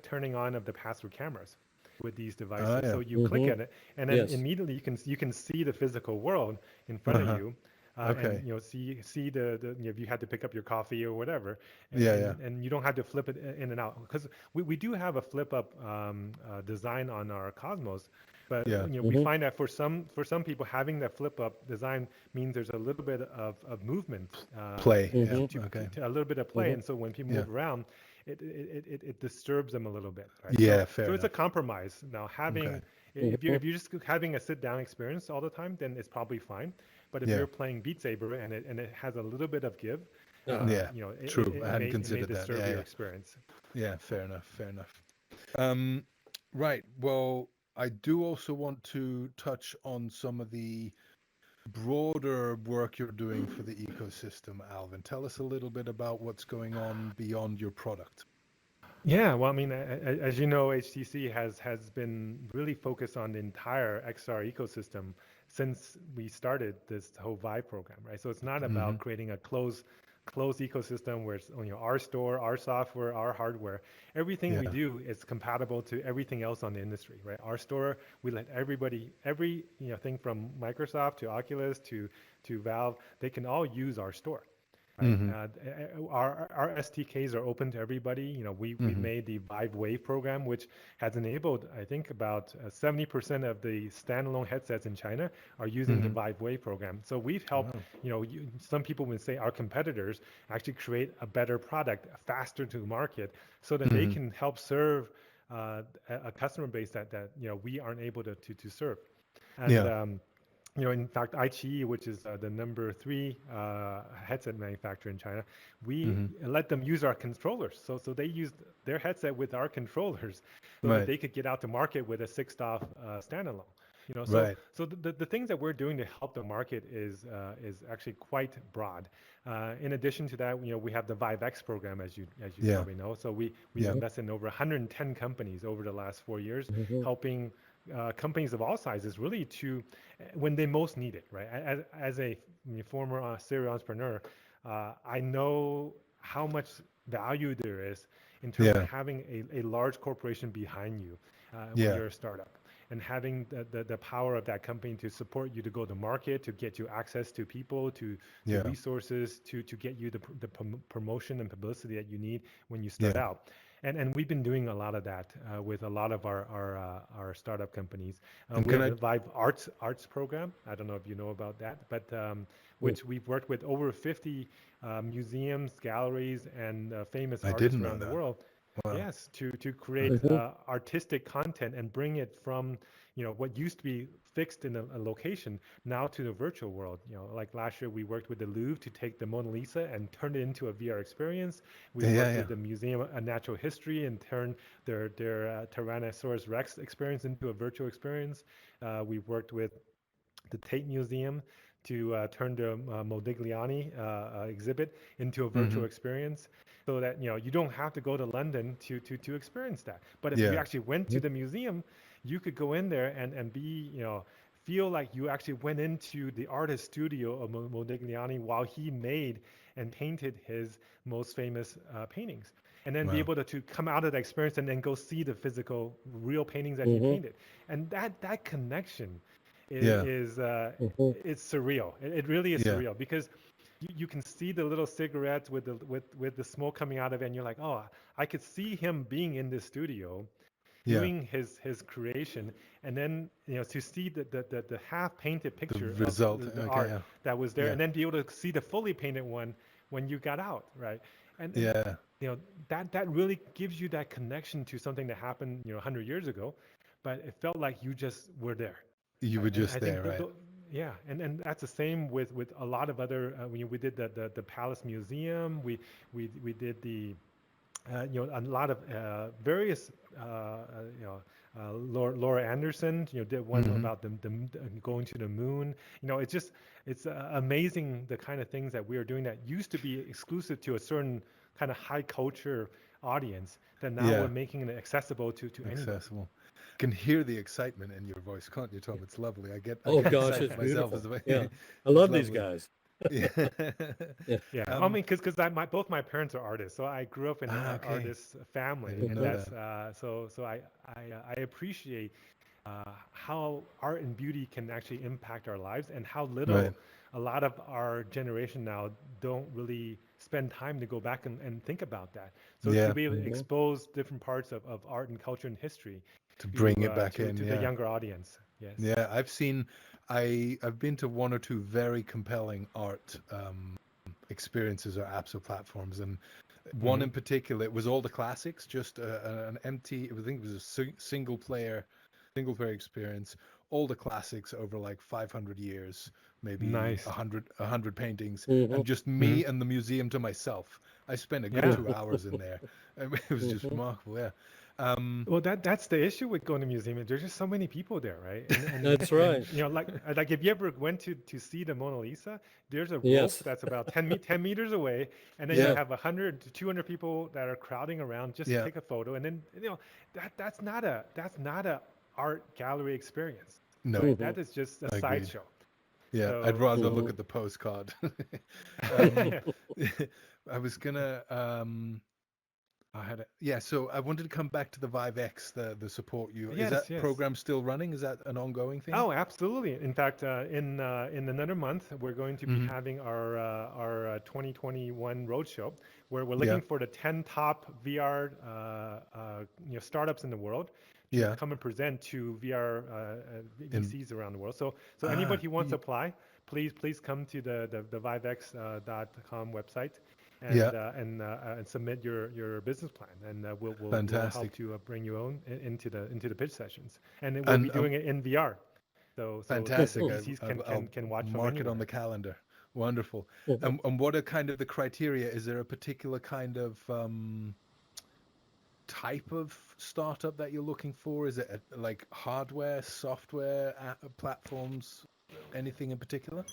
B: turning on of the pass-through cameras with these devices. So you click at it, and then immediately you can see the physical world in front of you. And see the if you had to pick up your coffee or whatever, and you don't have to flip it in and out, because we do have a flip up design on our Cosmos, but we find that for some people having that flip up design means there's a little bit of movement,
A: play,
B: a little bit of play, and so when people move around, it disturbs them a little bit. Right?
A: Fair
B: so
A: enough.
B: It's a compromise. Now having if you're just having a sit down experience all the time, then it's probably fine. But if you're playing Beat Saber and it has a little bit of give,
A: true. I hadn't considered
B: that.
A: Your
B: experience.
A: Yeah, fair enough. Right. Well, I do also want to touch on some of the broader work you're doing for the ecosystem, Alvin. Tell us a little bit about what's going on beyond your product.
B: Yeah, well, I mean, as you know, HTC has been really focused on the entire XR ecosystem since we started this whole Vive program, right? So it's not about creating a closed ecosystem where it's our store, our software, our hardware. Everything we do is compatible to everything else on the industry, right? Our store, we let everybody, every thing from Microsoft to Oculus to Valve, they can all use our store. Right? Our SDKs are open to everybody. We made the Vive Wave program, which has enabled, I think, about 70% of the standalone headsets in China are using the Vive Wave program. So we've helped, some people would say our competitors actually create a better product, faster to market, so that they can help serve a customer base that we aren't able to serve. And in fact, iQIYI, which is the number 3 headset manufacturer in China, we let them use our controllers. So they used their headset with our controllers, so that they could get out to market with a 6-DoF standalone. So the things that we're doing to help the market is actually quite broad. In addition to that, we have the Vive X program, as you probably know. So we invested in over 110 companies over the last 4 years, helping companies of all sizes really to when they most need it, right? As a former serial entrepreneur, I know how much value there is in terms of having a large corporation behind you when you're a startup, and having the power of that company to support you to go to market, to get you access to people, to resources, to get you the promotion and publicity that you need when you start out. And we've been doing a lot of that with a lot of our startup companies. We have the Vive Arts program. I don't know if you know about that, but which we've worked with over 50 museums, galleries, and famous artists around the world. Wow. Yes, to create artistic content and bring it from what used to be fixed in a location now to the virtual world. Like last year we worked with the Louvre to take the Mona Lisa and turn it into a VR experience. We worked with the Museum of Natural History and turned their Tyrannosaurus Rex experience into a virtual experience. We worked with the Tate Museum to turn the Modigliani exhibit into a virtual experience, so that you don't have to go to London to experience that. But if you actually went to the museum, you could go in there and be feel like you actually went into the artist studio of Modigliani while he made and painted his most famous paintings, and then be able to come out of that experience and then go see the physical real paintings that he painted. And that connection is it's surreal. It really is surreal, because you can see the little cigarettes with the smoke coming out of it, and you're like, oh, I could see him being in the studio doing his creation, and then to see the half painted picture of the art that was there, and then be able to see the fully painted one when you got out, right? And that really gives you that connection to something that happened 100 years ago, but it felt like you just were there.
A: You were just there, right?
B: Yeah, and that's the same with a lot of other. We did the Palace Museum. We did the a lot of various Laura Anderson, did one about going to the moon. It's amazing the kind of things that we are doing that used to be exclusive to a certain kind of high culture audience that now we're making it accessible to anyone.
A: Accessible. Can hear the excitement in your voice, can't you, Tom? It's lovely. I get
C: Oh gosh,
A: excited
C: it's
A: myself
C: beautiful.
A: as
C: Yeah,
A: well.
C: I love these
A: lovely.
C: guys.
A: Yeah.
C: Yeah.
B: Yeah, I mean, because both my parents are artists, so I grew up in an
A: Okay.
B: artist family,
A: I didn't
B: and
A: know
B: that's
A: that.
B: so I appreciate how art and beauty can actually impact our lives, and how
A: Right.
B: little a lot of our generation now don't really spend time to go back and think about that. So to
A: Yeah.
B: be able to
C: Mhm.
B: expose different parts of art and culture and history
A: To bring it back
B: to
A: in.
B: the
A: Yeah.
B: younger audience, yes.
A: Yeah. I've been to one or two very compelling art experiences or apps or platforms, and one
B: Hmm.
A: in particular, it was all the classics, just an empty. I think it was a single player experience, all the classics over like 500 years, maybe
B: Nice.
A: a hundred paintings,
C: Mhm.
A: and just
B: Hmm.
A: me and the museum to myself. I spent a good
B: Yeah.
A: 2 hours in there. It was just
C: Mhm.
A: remarkable. Yeah. Um,
B: Well, that's the issue with going to museum. There's just so many people there, right?
C: That's
B: And
C: right.
B: like if you ever went to see the Mona Lisa, there's a rope
C: Yes.
B: that's about 10 meters away, and then you
A: yeah.
C: Yeah.
B: have 100 to 200 people that are crowding around just to
A: Yeah.
B: take a photo, and then that's not a art gallery experience,
A: No,
B: right?
C: Mhm.
B: That is just a
A: agreed.
B: sideshow.
A: Yeah, I'd
B: So
A: rather look
C: Mhm.
A: at the postcard. um,
B: yeah.
A: I was gonna yeah, so I wanted to come back to the Vive X, the support you. Is
B: Yes,
A: that
B: yes.
A: program still running? Is that an ongoing thing?
B: Oh, absolutely. In fact, in another month, we're going to be
A: Hmm.
B: having our 2021 roadshow, where we're
A: Yeah,
B: looking for the 10 top VR startups in the world to
A: yeah.
B: come and present to VR
A: In
B: VCs around the world. So anybody who wants to
A: y-
B: apply, please come to the vivex.com website
A: yeah,
B: and submit your business plan, and we'll help
A: fantastic.
B: to bring you into the pitch sessions, and then we'll be
A: And
B: doing it in VR. So
A: fantastic.
B: VCs
A: I'll
B: can watch from
A: mark it on
B: anywhere.
A: the calendar. Wonderful.
C: Mhm.
A: And what are kind of the criteria? Is there a particular kind of type of startup that you're looking for? Is it like hardware, software, platforms, anything in particular?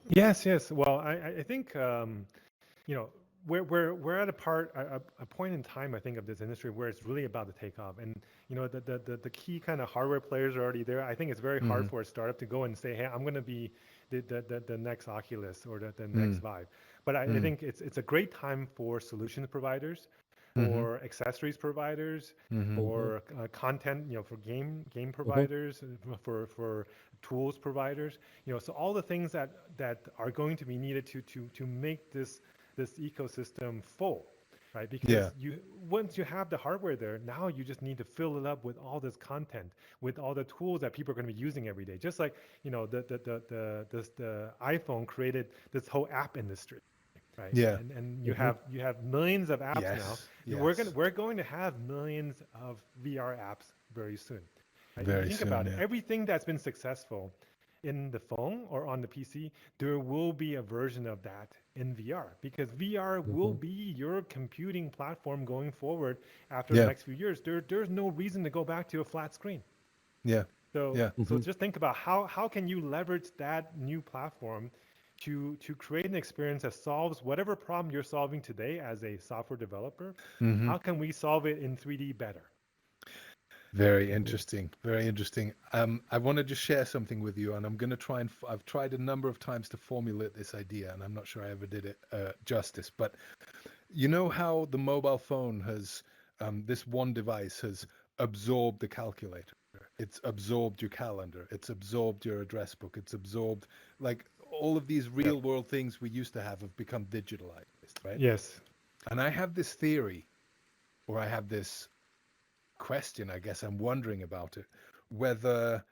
B: Yes, yes. Well, I think you know we're at a point in time, I think, of this industry where it's really about to take off, and the key kind of hardware players are already there. I think it's very hard
A: Mm-hmm.
B: for a startup to go and say, hey, I'm going to be the next Oculus or the next
A: Mm,
B: Vive. But I
A: mm,
B: think it's a great time for solutions providers,
A: mm-hmm.
B: for accessories providers,
A: Mm-hmm.
C: Mhm.
B: for content, for game
C: Mhm.
B: providers, for tools providers. So all the things that are going to be needed to make this ecosystem full, right?
A: Yeah.
B: Because once you have the hardware there, now you just need to fill it up with all this content, with all the tools that people are going to be using every day. Just like the iPhone created this whole app industry, right?
A: Yeah.
B: And you
C: Mhm.
B: have millions of apps now.
A: Yes.
B: We're going
A: Yes.
B: we're going to have millions of VR apps very soon. Right? If you
A: Very
B: think
A: soon.
B: about it,
A: Yeah.
B: everything that's been successful in the phone or on the PC, there will be a version of that in VR, because VR will
C: Mhm.
B: be your computing platform going forward after the
A: Yeah.
B: next few years. There's no reason to go back to a flat screen.
A: Yeah.
B: So
A: Yeah.
B: so
C: Mhm.
B: just think about how can you leverage that new platform to create an experience that solves whatever problem you're solving today as a software developer.
A: Mm-hmm.
B: How can we solve it in 3D better?
A: Very
C: Mhm.
A: interesting. Very interesting. I want to just share something with you, and I'm going to try and I've tried a number of times to formulate this idea, and I'm not sure I ever did it justice. But you know how the mobile phone has this one device has absorbed the calculator. It's absorbed your calendar. It's absorbed your address book. It's absorbed like all of these
B: Yep.
A: real world things we used to have become digitalized, right?
B: Yes.
A: And I have this theory, or I have this question, I guess I'm wondering about it, whether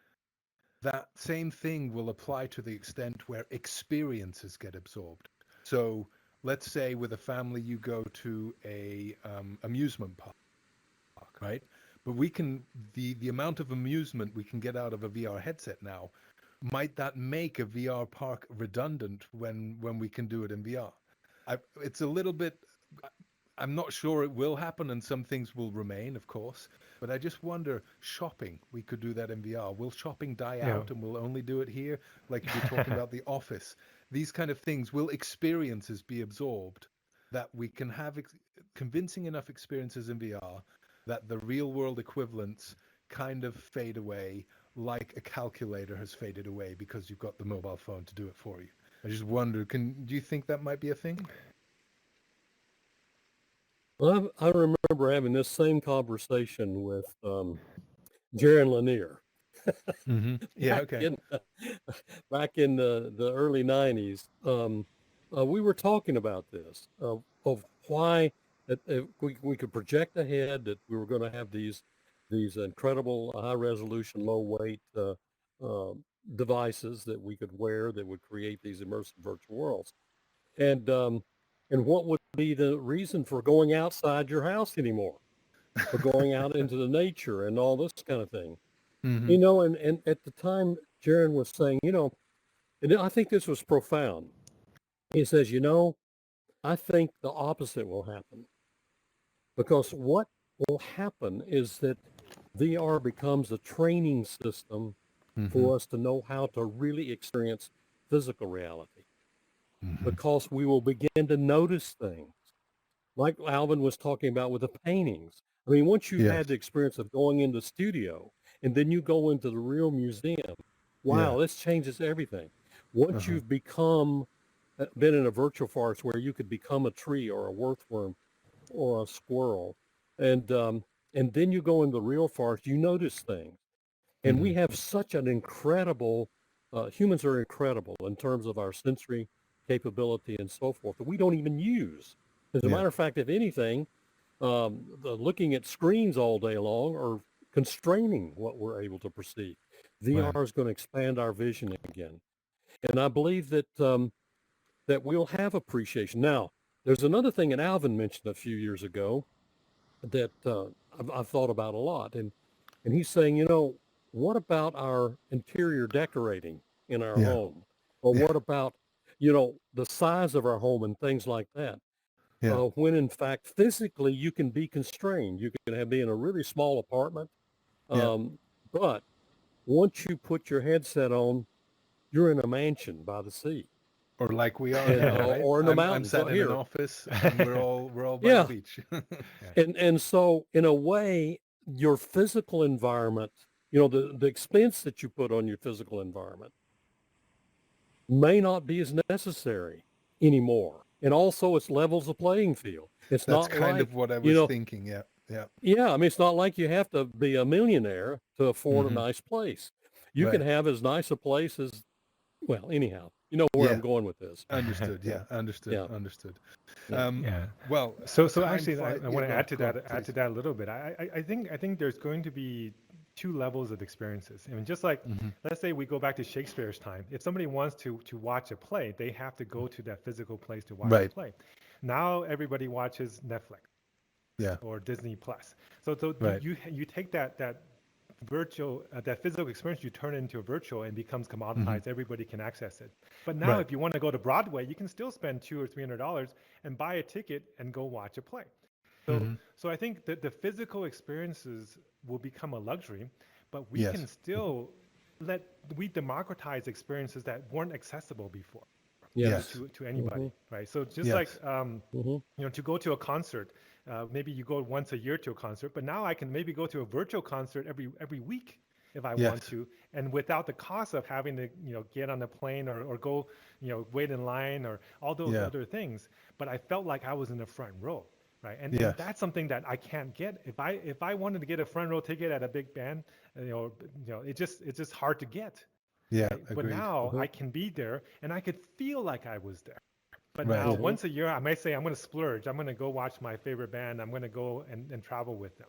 A: that same thing will apply to the extent where experiences get absorbed. So let's say with a family you go to a amusement park, right? But the amount of amusement we can get out of a VR headset now, might that make a VR park redundant when we can do it in VR? It's a little bit. I'm not sure it will happen, and some things will remain, of course. But I just wonder, shopping, we could do that in VR. Will shopping die
B: Yeah.
A: out and we'll only do it here? Like you're talking about the office. These kind of things, will experiences be absorbed that we can have convincing enough experiences in VR that the real world equivalents kind of fade away, like a calculator has faded away because you've got the mobile phone to do it for you? I just wonder, do you think that might be a thing?
C: Well, I remember having this same conversation with Jaron Lanier
A: Yeah,
C: back
A: okay.
C: in back in the early '90s. We were talking about this of why that we could project ahead, that we were going to have these incredible high resolution, low weight uh, devices that we could wear that would create these immersive virtual worlds, and um, and what would be the reason for going outside your house anymore, for going out into the nature and all this kind of thing.
A: Hmm.
C: And at the time, Jaron was saying, and I think this was profound. He says, I think the opposite will happen, because what will happen is that VR becomes a training system
A: Hmm.
C: for us to know how to really experience physical reality,
A: Hmm.
C: because we will begin to notice things like Alvin was talking about with the paintings. I mean, once you've
A: Yes.
C: had the experience of going in the studio and then you go into the real museum,
A: Yeah.
C: wow, this changes everything. Once
A: Uh-huh.
C: you've been in a virtual forest where you could become a tree or a earthworm or a squirrel, and um, and then you go in the real forest, you notice things. And we
A: Hmm.
C: have such an incredible, humans are incredible in terms of our sensory capability and so forth that we don't even use. As a
A: Yeah.
C: matter of fact, if anything, looking at screens all day long are constraining what we're able to perceive. VR
A: Right.
C: is going to expand our vision again, and I believe that we'll have appreciation. Now, there's another thing that Alvin mentioned a few years ago that I've thought about a lot, and he's saying, what about our interior decorating in our
A: Yeah.
C: home, or
A: Yeah.
C: what about the size of our home and things like that?
A: Yeah.
C: When in fact physically you can be constrained, you can be in a really small apartment,
A: Yeah.
C: um, but once you put your headset on, you're in a mansion by the sea,
A: Or like we are
C: and
A: now, right?
C: or in the
A: I'm
C: mountains
A: sat in an
C: here.
A: office and we're all by the
C: Yeah,
A: beach.
B: Yeah.
C: and so in a way, your physical environment, the expense that you put on your physical environment may not be as necessary anymore. And also, it's levels the playing field. It's
A: That's
C: not
A: kind of
C: like,
A: what I
C: you
A: was
C: know,
A: thinking. Yeah. Yeah.
C: yeah, I mean, it's not like you have to be a millionaire to afford a
A: Hmm.
C: nice place. You can
A: Right.
C: have as nice a place as, well, anyhow, you know where
A: Yeah.
C: I'm going with this.
A: Understood.
C: Yeah,
A: Yeah. Understood.
C: yeah,
A: Understood.
C: yeah.
A: Um,
B: Yeah.
A: well,
B: So
A: time
B: actually,
A: flies.
B: I
A: Yeah.
B: want to
A: Go on.
B: add to
A: Go on,
B: that,
A: please.
B: a little bit. I think there's going to be two levels of experiences. I mean, just like,
A: Hmm.
B: let's say we go back to Shakespeare's time. If somebody wants to watch a play, they have to go to that physical place to watch the
A: Right.
B: play. Now everybody watches Netflix
A: Yeah.
B: or Disney Plus. So
A: Right.
B: you take that virtual that physical experience, you turn it into a virtual, and becomes
A: Hmm.
B: commoditized. Everybody can access it. But now
A: Right.
B: if you want to go to Broadway, you can still spend $200 or $300 and buy a ticket and go watch a play. So
A: Hmm.
B: so I think that the physical experiences will become a luxury, but we
A: Yes.
B: can still let we democratize experiences that weren't accessible before
C: Yes.
A: Yes.
B: to
C: Mm-hmm.
B: anybody, right? So just like
A: Yes.
C: Mm-hmm.
B: to go to a concert, maybe you go once a year to a concert, but now I can maybe go to a virtual concert every week if I want
A: Yes.
B: to, and without the cost of having to get on a plane or go wait in line or all those
A: Yeah.
B: other things. But I felt like I was in the front row, right? And
A: Yes.
B: that's something that I can't get if I wanted to get a front row ticket at a big band, it's just hard to get,
A: Yeah.
B: right? But
A: Agreed.
B: now
C: Mm-hmm.
B: I can be there and I could feel like I was there. But
A: Right.
B: now,
C: Mm-hmm.
B: once a year, I might say, I'm going to splurge. I'm going to go watch my favorite band. I'm going to go and travel with them.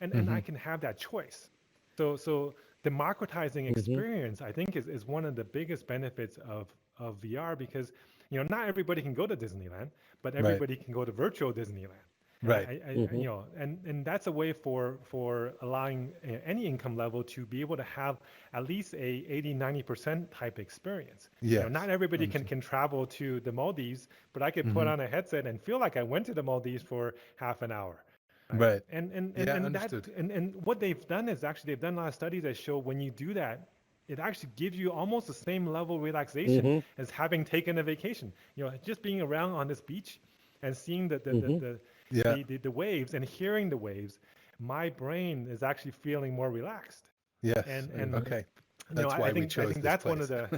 B: And
A: Hmm.
B: I can have that choice. So democratizing
C: Mm-hmm.
B: experience, I think, is one of the biggest benefits of VR because, not everybody can go to Disneyland, but
A: Right.
B: everybody can go to virtual Disneyland.
A: Right.
B: You know, and that's a way for allowing any income level to be able to have at least a 80-90% type experience. You know,
A: Yes.
B: not everybody can
A: Understood.
B: travel to the Maldives, but I could put
A: Hmm.
B: on a headset and feel like I went to the Maldives for half an hour. Right.
A: Right. Yeah.
B: And that
A: Understood.
B: and what they've done is actually they've done a lot of studies that show when you do that, it actually gives you almost the same level of relaxation
C: Mm-hmm.
B: as having taken a vacation. You know, just being around on this beach and seeing
C: Mm-hmm.
A: Yeah.
B: the waves and hearing the waves, my brain is actually feeling more relaxed.
A: Yes.
B: And
A: Okay.
B: you know,
A: That's why we
B: I
A: chose
B: think
A: this
B: that's one of
A: place.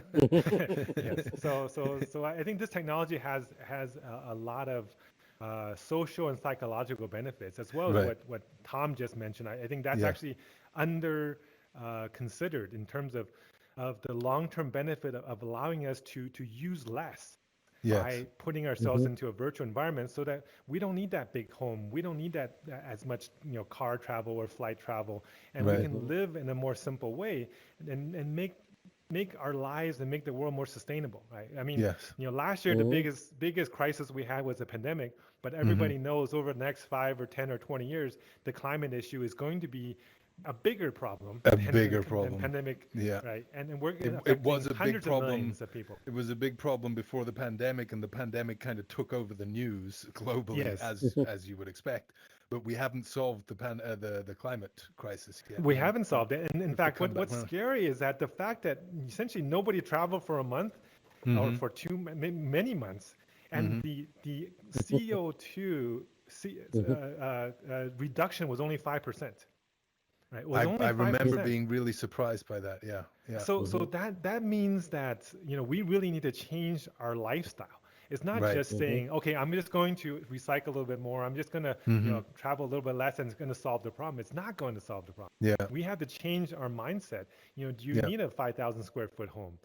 B: the yes. So I think this technology has a lot of social and psychological benefits, as well as
A: Right.
B: what Tom just mentioned. I think that's
A: Yeah.
B: actually under considered in terms of the long-term benefit of allowing us to use less
A: Yes.
B: by putting ourselves
C: Mm-hmm.
B: into a virtual environment, so that we don't need that big home, we don't need that as much, you know, car travel or flight travel, and we
A: Right.
B: can live in a more simple way and make our lives and make the world more sustainable, right? I mean,
A: Yes.
B: you know, last year the
C: Mm-hmm.
B: biggest crisis we had was the pandemic, but
A: Hmm.
B: everybody knows over the next 5 or 10 or 20 years, the climate issue is going to be a bigger problem
A: A
B: than
A: bigger
B: than
A: problem.
B: pandemic,
A: Yeah.
B: right? And we're
A: It
B: affecting
A: was a big
B: hundreds of
A: problem.
B: millions of people.
A: It was a big problem before the pandemic, and the pandemic kind of took over the news globally,
B: Yes.
A: as you would expect. But we haven't solved the climate crisis yet.
B: We haven't solved it. And
A: We
B: in
A: have to
B: fact,
A: come back.
B: what's scary is that the fact that essentially nobody traveled for a month or
A: Mm-hmm.
B: for many months, and
A: Mm-hmm.
B: the CO2
C: Mm-hmm.
B: reduction was only 5%, right? It was
A: I
B: only
A: remember
B: 5%.
A: being really surprised by that. Yeah. Yeah.
B: So that means that, you know, we really need to change our lifestyle. It's not
A: Right.
B: just saying, okay, I'm just going to recycle a little bit more. I'm just going to, you
A: Mm-hmm.
B: know, travel a little bit less, and it's going to solve the problem. It's not going to solve the problem.
A: Yeah.
B: We have to change our mindset. You know, do you
A: Yeah.
B: need a 5,000 square foot home?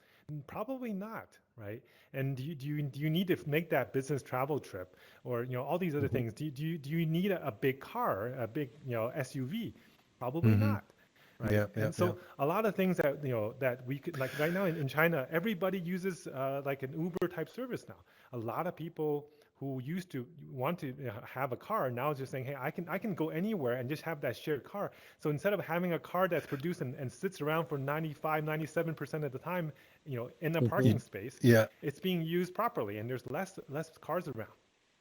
B: Probably not, right? And do you need to make that business travel trip, or, you know, all these other
C: Mm-hmm.
B: things? Do you need a big car, a big, you know, SUV? Probably
A: Mm-hmm.
B: not, right?
A: Yeah. Yeah.
B: And
A: Yeah.
B: so a lot of things that, you know, that we could, like right now in China, everybody uses like an Uber type service now. A lot of people who used to want to, you know, have a car now is just saying, hey, I can go anywhere and just have that shared car. So instead of having a car that's produced and sits around for 97% of the time, you know, in a
C: Mm-hmm.
B: parking space,
A: Yeah.
B: it's being used properly, and there's less cars around.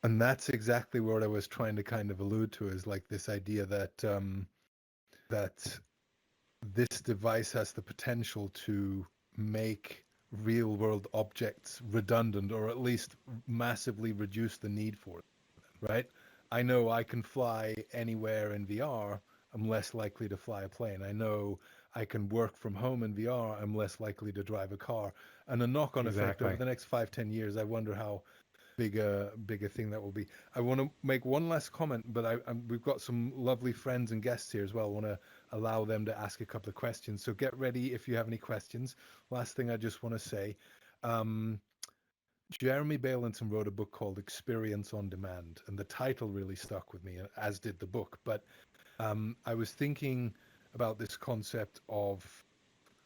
A: And that's exactly what I was trying to kind of allude to, is like this idea that that this device has the potential to make real world objects redundant, or at least massively reduce the need for it, right? I know I can fly anywhere in VR. I'm less likely to fly a plane. I know I can work from home in VR. I'm less likely to drive a car. And a knock-on effect over
B: Exactly.
A: the next 5-10 years, I wonder how big a thing that will be. I want to make one last comment, but we've got some lovely friends and guests here as well. I want to allow them to ask a couple of questions. So get ready if you have any questions. Last thing I just want to say, um, Jeremy Bailenson wrote a book called Experience on Demand, and the title really stuck with me, as did the book. But I was thinking about this concept of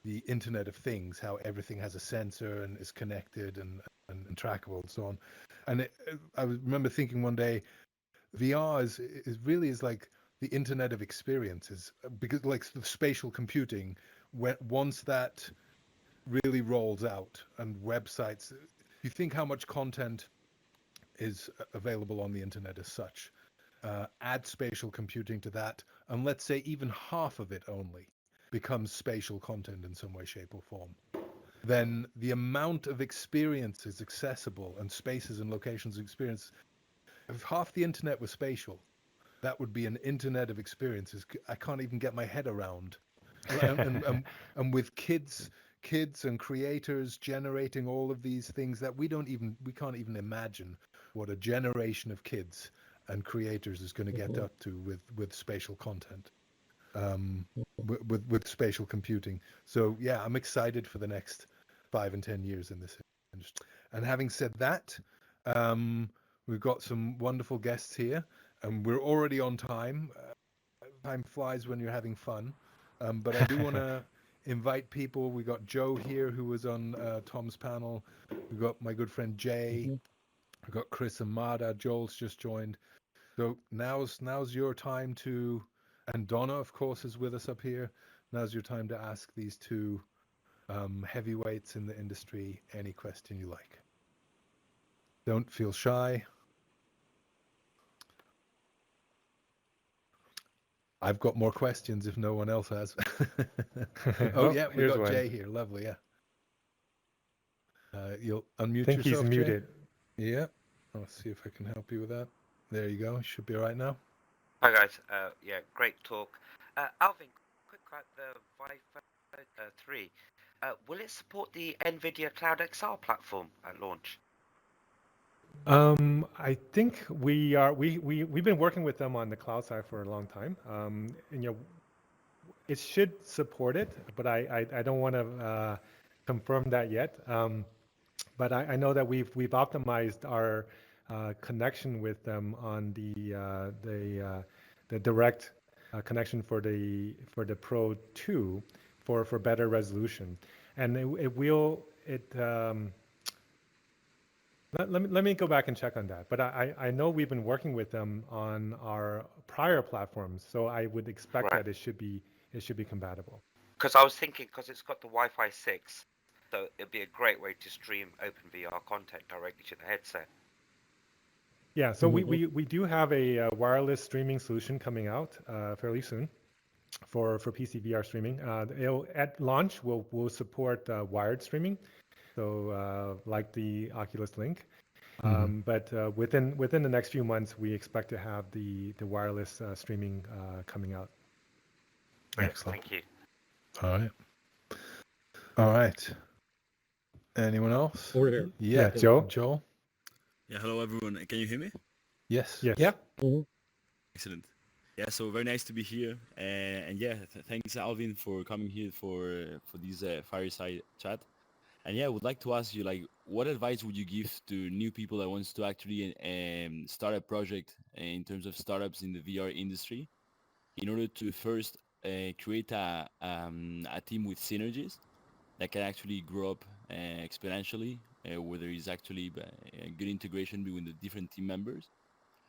A: the Internet of Things, how everything has a sensor and is connected and trackable and so on. And I remember thinking one day, VR is like the Internet of experiences, because like the spatial computing, once that really rolls out and websites, you think how much content is available on the internet as such. Add spatial computing to that, and let's say even half of it only becomes spatial content in some way, shape, or form, then the amount of experiences accessible and spaces and locations experience, if half the internet was spatial, that would be an internet of experiences I can't even get my head around. And with kids and creators generating all of these things that we can't even imagine what a generation of kids and creators is going to get
C: Mm-hmm.
A: up to with spatial content, um, with spatial computing. So yeah, I'm excited for the next 5 and 10 years in this industry. And having said that, we've got some wonderful guests here, and we're already on time. Time flies when you're having fun. But I do want to invite people. We got Joe here, who was on Tom's panel. We got my good friend Jay.
C: Mm-hmm.
A: We got Chris and Mada. Joel's just joined. So now's your time to, and Donna, of course, is with us up here. Now's your time to ask these two heavyweights in the industry any question you like. Don't feel shy. I've got more questions if no one else has. Oh, yeah, we got Jay here. Lovely, yeah. You'll unmute yourself,
B: he's
A: Jay?
B: muted.
A: Yeah. I'll see if I can help you with that. There you go. Should be all right now.
D: Hi, guys. Yeah, great talk. Alvin, quick about the Vive 3. Will it support the NVIDIA Cloud XR platform at launch?
B: I think we've been working with them on the cloud side for a long time. And, it should support it, but I don't want to confirm that yet. But I know that we've optimized our connection with them on the direct connection for the Pro 2 for better resolution, and let me go back and check on that. But I know we've been working with them on our prior platforms, so I would expect that it should be compatible.
D: Because I was thinking, because it's got the Wi-Fi 6, so it'd be a great way to stream OpenVR content directly to the headset.
B: Yeah, so we do have a wireless streaming solution coming out fairly soon for PC VR streaming. At launch, we'll support wired streaming, so like the Oculus Link. But within the next few months, we expect to have the wireless streaming coming out.
A: Excellent.
D: Thank you.
A: All right. Anyone else?
C: Over here.
B: Yeah, Joe.
A: Joel?
E: Yeah, hello everyone. Can you hear me?
A: Yes.
B: Yeah.
E: Excellent. Yeah, so very nice to be here. And yeah, thanks Alvin for coming here for this fireside chat. And yeah, I would like to ask you, like, what advice would you give to new people that wants to actually start a project in terms of startups in the VR industry, in order to first create a team with synergies that can actually grow up exponentially, where there is actually a good integration between the different team members,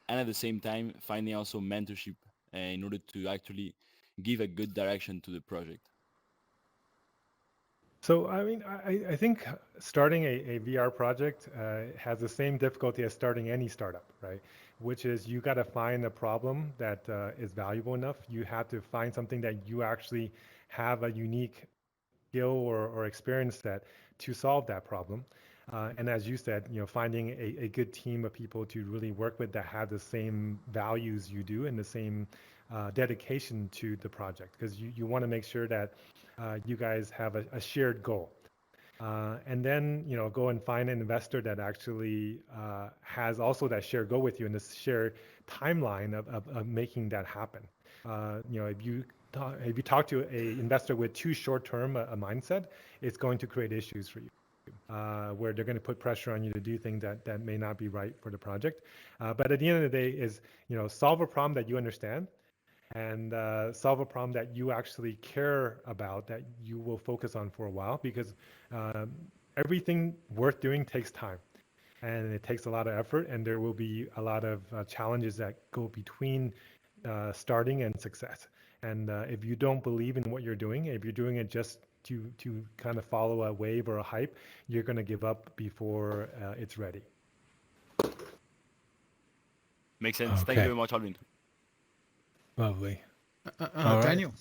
E: and at the same time finding also mentorship in order to actually give a good direction to the project?
B: So I mean, I think starting a VR project has the same difficulty as starting any startup, right? Which is you got to find a problem that is valuable enough. You have to find something that you actually have a unique skill or experience set to solve that problem. And as you said, finding a good team of people to really work with that have the same values you do and the same dedication to the project, because you want to make sure that you guys have a shared goal. And then, go and find an investor that actually has also that shared goal with you and this shared timeline of making that happen. If you talk to an investor with too short-term a mindset, it's going to create issues for you, where they're going to put pressure on you to do things that may not be right for the project. But at the end of the day is, solve a problem that you understand, and solve a problem that you actually care about, that you will focus on for a while, because everything worth doing takes time, and it takes a lot of effort, and there will be a lot of challenges that go between starting and success. And if you don't believe in what you're doing, if you're doing it just to kind of follow a wave or a hype, you're going to give up before it's ready.
E: Makes sense. Thank you very much, Alvin.
A: Lovely.
F: Daniel.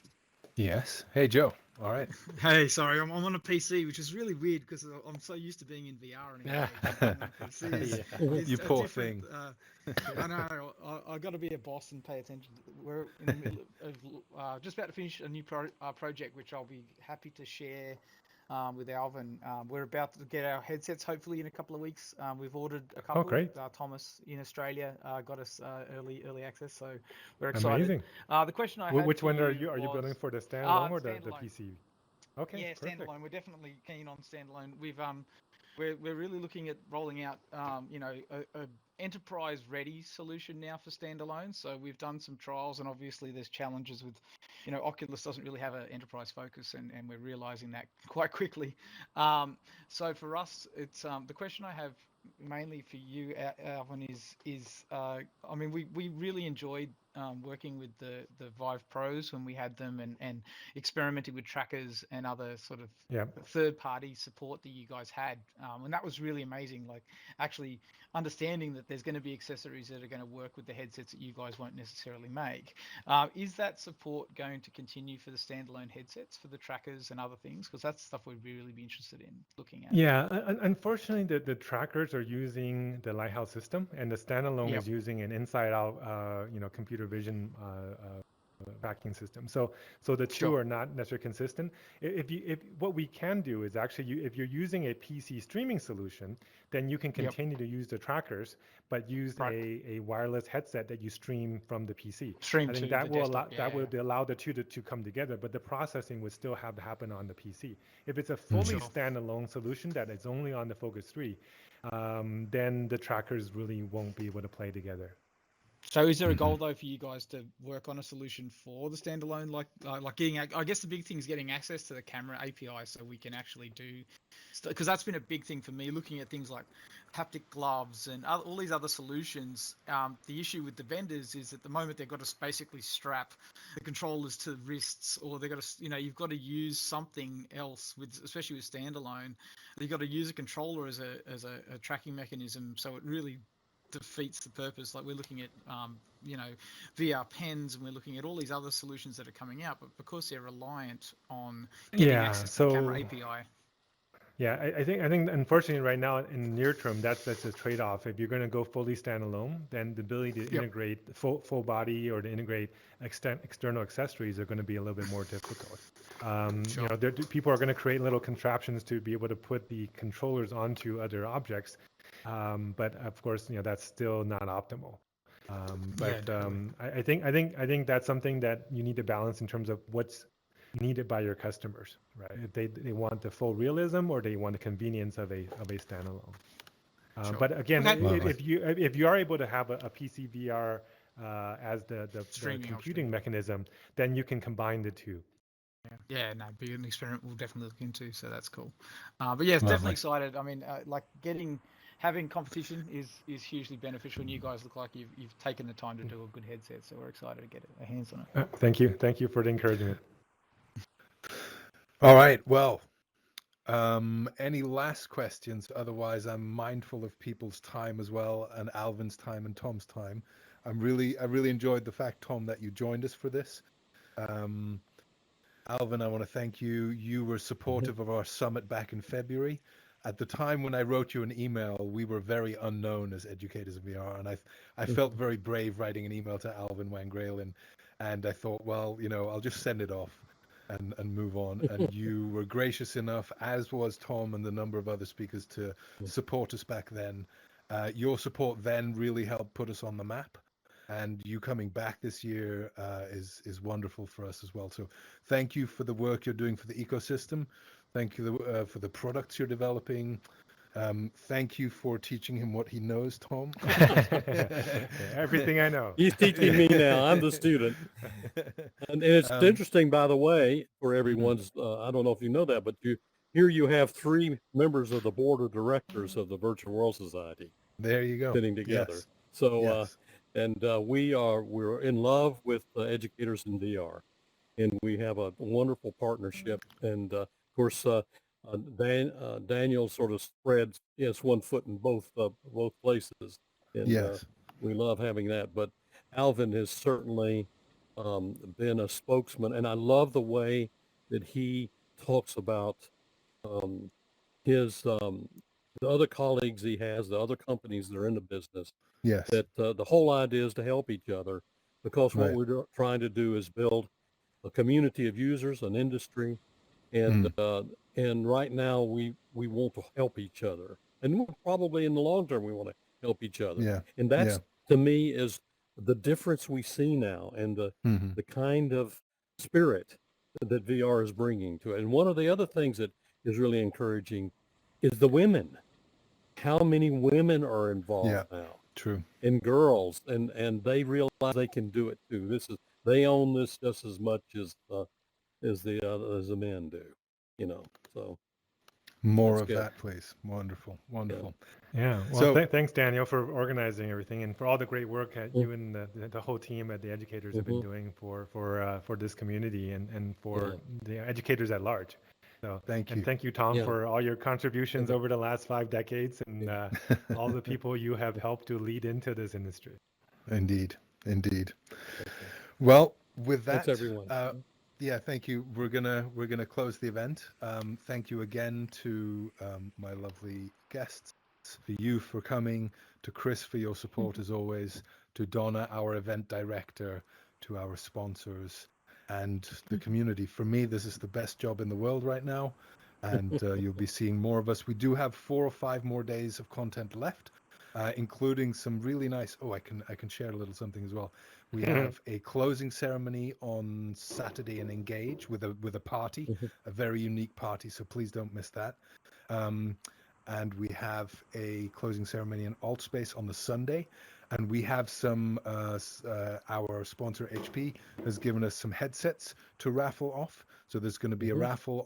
A: Yes. Hey, Joe. All right.
F: Hey, sorry, I'm on a PC, which is really weird because I'm so used to being in VR and
A: You poor thing.
F: I know. I got to be a boss and pay attention. We're in the middle of just about to finish a new project, which I'll be happy to share with Alvin. We're about to get our headsets hopefully in a couple of weeks. We've ordered a couple.
B: Oh, great.
F: Thomas in Australia got us early access, so we're excited.
B: Amazing.
F: The question I had
B: Which one are
F: was,
B: you building for, the standalone or the PC? Okay.
F: Yeah,
B: perfect.
F: standalone. We're definitely keen on standalone. We're really looking at rolling out a enterprise ready solution now for standalone. So we've done some trials, and obviously there's challenges with, Oculus doesn't really have an enterprise focus, and we're realizing that quite quickly. So for us, it's the question I have mainly for you, Alvin, is I mean, we really enjoyed working with the Vive Pros when we had them, and experimenting with trackers and other sort of
B: Yeah.
F: third-party support that you guys had, and that was really amazing. Like actually understanding that there's going to be accessories that are going to work with the headsets that you guys won't necessarily make. Is that support going to continue for the standalone headsets for the trackers and other things? Because that's stuff we'd really be interested in looking at.
B: Yeah, unfortunately, the trackers are using the Lighthouse system, and the standalone
F: Yep.
B: is using an inside-out, computer vision tracking system. So the two
F: Sure.
B: are not necessarily consistent. If what we can do is actually, if you're using a PC streaming solution, then you can
F: Yep.
B: continue to use the trackers, but use
F: Right.
B: a wireless headset that you stream from the PC.
F: Stream
B: I think
F: to
B: that
F: the
B: will allow
F: desktop.
B: that
F: Yeah.
B: would allow the two to come together, but the processing would still have to happen on the PC. If it's a fully
F: Sure.
B: standalone solution that is only on the Focus 3, then the trackers really won't be able to play together.
F: So is there a goal though for you guys to work on a solution for the standalone, like getting? I guess the big thing is getting access to the camera API so we can actually do, because that's been a big thing for me looking at things like haptic gloves and all these other solutions. The issue with the vendors is at the moment they've got to basically strap the controllers to wrists, or they've got to, you've got to use something else with, especially with standalone. You've got to use a controller as a tracking mechanism, so it really defeats the purpose. Like we're looking at VR pens, and we're looking at all these other solutions that are coming out, but because they're reliant on getting access to the camera API.
B: Yeah, I think unfortunately right now in the near term that's a trade-off. If you're going to go fully standalone, then the ability to integrate full body or to integrate external accessories are going to be a little bit more difficult.
F: Sure.
B: People are going to create little contraptions to be able to put the controllers onto other objects, but of course that's still not optimal. I think that's something that you need to balance in terms of what's needed by your customers, right? If they want the full realism or they want the convenience of a standalone.
F: Sure.
B: But again,
F: Okay.
B: if you are able to have a PC VR as the computing
F: option.
B: mechanism, then you can combine the two.
F: Yeah, no, be an experiment we'll definitely look into. So that's cool. But yeah, it's definitely excited. I mean, like having competition is hugely beneficial, and you guys look like you've taken the time to do a good headset. So we're excited to get our hands on it.
B: Thank you for the encouragement.
A: All right. Well, any last questions? Otherwise, I'm mindful of people's time as well, and Alvin's time and Tom's time. I really enjoyed the fact, Tom, that you joined us for this. Alvin, I want to thank you. You were supportive of our summit back in February. At the time when I wrote you an email, we were very unknown as educators in VR, and I felt very brave writing an email to Alvin Wang Graylin, and I thought, well, I'll just send it off and move on. And you were gracious enough, as was Tom and the number of other speakers, to support us back then. Your support then really helped put us on the map, and you coming back this year is wonderful for us as well. So thank you for the work you're doing for the ecosystem. Thank you for the products you're developing. Thank you for teaching him what he knows, Tom.
B: Everything I know.
C: He's teaching me now. I'm the student. And it's interesting, by the way, for everyone's, I don't know if you know that, but here you have 3 members of the board of directors of the Virtual World Society.
A: There you go.
C: Sitting together.
A: Yes.
C: So,
A: yes.
C: We're in love with educators in VR, and we have a wonderful partnership. And of course, Daniel sort of spreads one foot in both places, and
A: yes.
C: We love having that. But Alvin has certainly been a spokesman, and I love the way that he talks about his the other colleagues he has, the other companies that are in the business.
A: Yes.
C: That the whole idea is to help each other, because what we're trying to do is build a community of users, an industry, and right now we want to help each other, and probably in the long term we want to help each other.
A: Yeah.
C: And that's to me is the difference we see now, and the kind of spirit that VR is bringing to it. And one of the other things that is really encouraging is the women. How many women are involved now?
A: True.
C: And girls, and they realize they can do it too. They own this just as much as the men do, So
A: More
C: That's
A: of
C: good.
A: that, please. Wonderful, wonderful.
B: Yeah. Well,
A: So
B: thanks, Daniel, for organizing everything and for all the great work that
C: Mm.
B: you and the whole team at the educators have been
C: Mhm.
B: doing for this community and for
C: Yeah.
B: the educators at large. So,
A: thank
B: and
A: you.
B: thank you, Tom,
C: Yeah.
B: for all your contributions
C: Yeah.
B: over the last 5 decades and
C: Yeah.
B: all the people you have helped to lead into this industry.
A: Indeed, indeed.
C: Okay.
A: Well, with
C: Thanks,
A: that,
C: everyone.
A: yeah, thank you. We're gonna close the event. Thank you again to my lovely guests, to you for coming, to Chris for your support as always, to Donna, our event director, to our sponsors, and the community. For me, this is the best job in the world right now, and you'll be seeing more of us. We do have 4 or 5 more days of content left, including some really nice. Oh, I can share a little something as well. We have a closing ceremony on Saturday in Engage with a party,
C: Mhm.
A: a very unique party. So please don't miss that. And we have a closing ceremony in Altspace on the Sunday. And we have some, our sponsor HP has given us some headsets to raffle off. So there's going to be a
C: Mhm.
A: raffle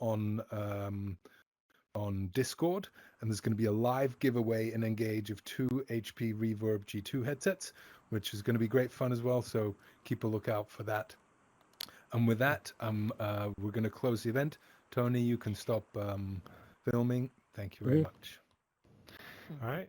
A: on Discord, and there's going to be a live giveaway in Engage of 2 HP Reverb G2 headsets, which is going to be great fun as well. So keep a lookout for that. And with that, we're going to close the event. Tony, you can stop filming. Thank you very
C: Mhm.
A: much.
B: All right.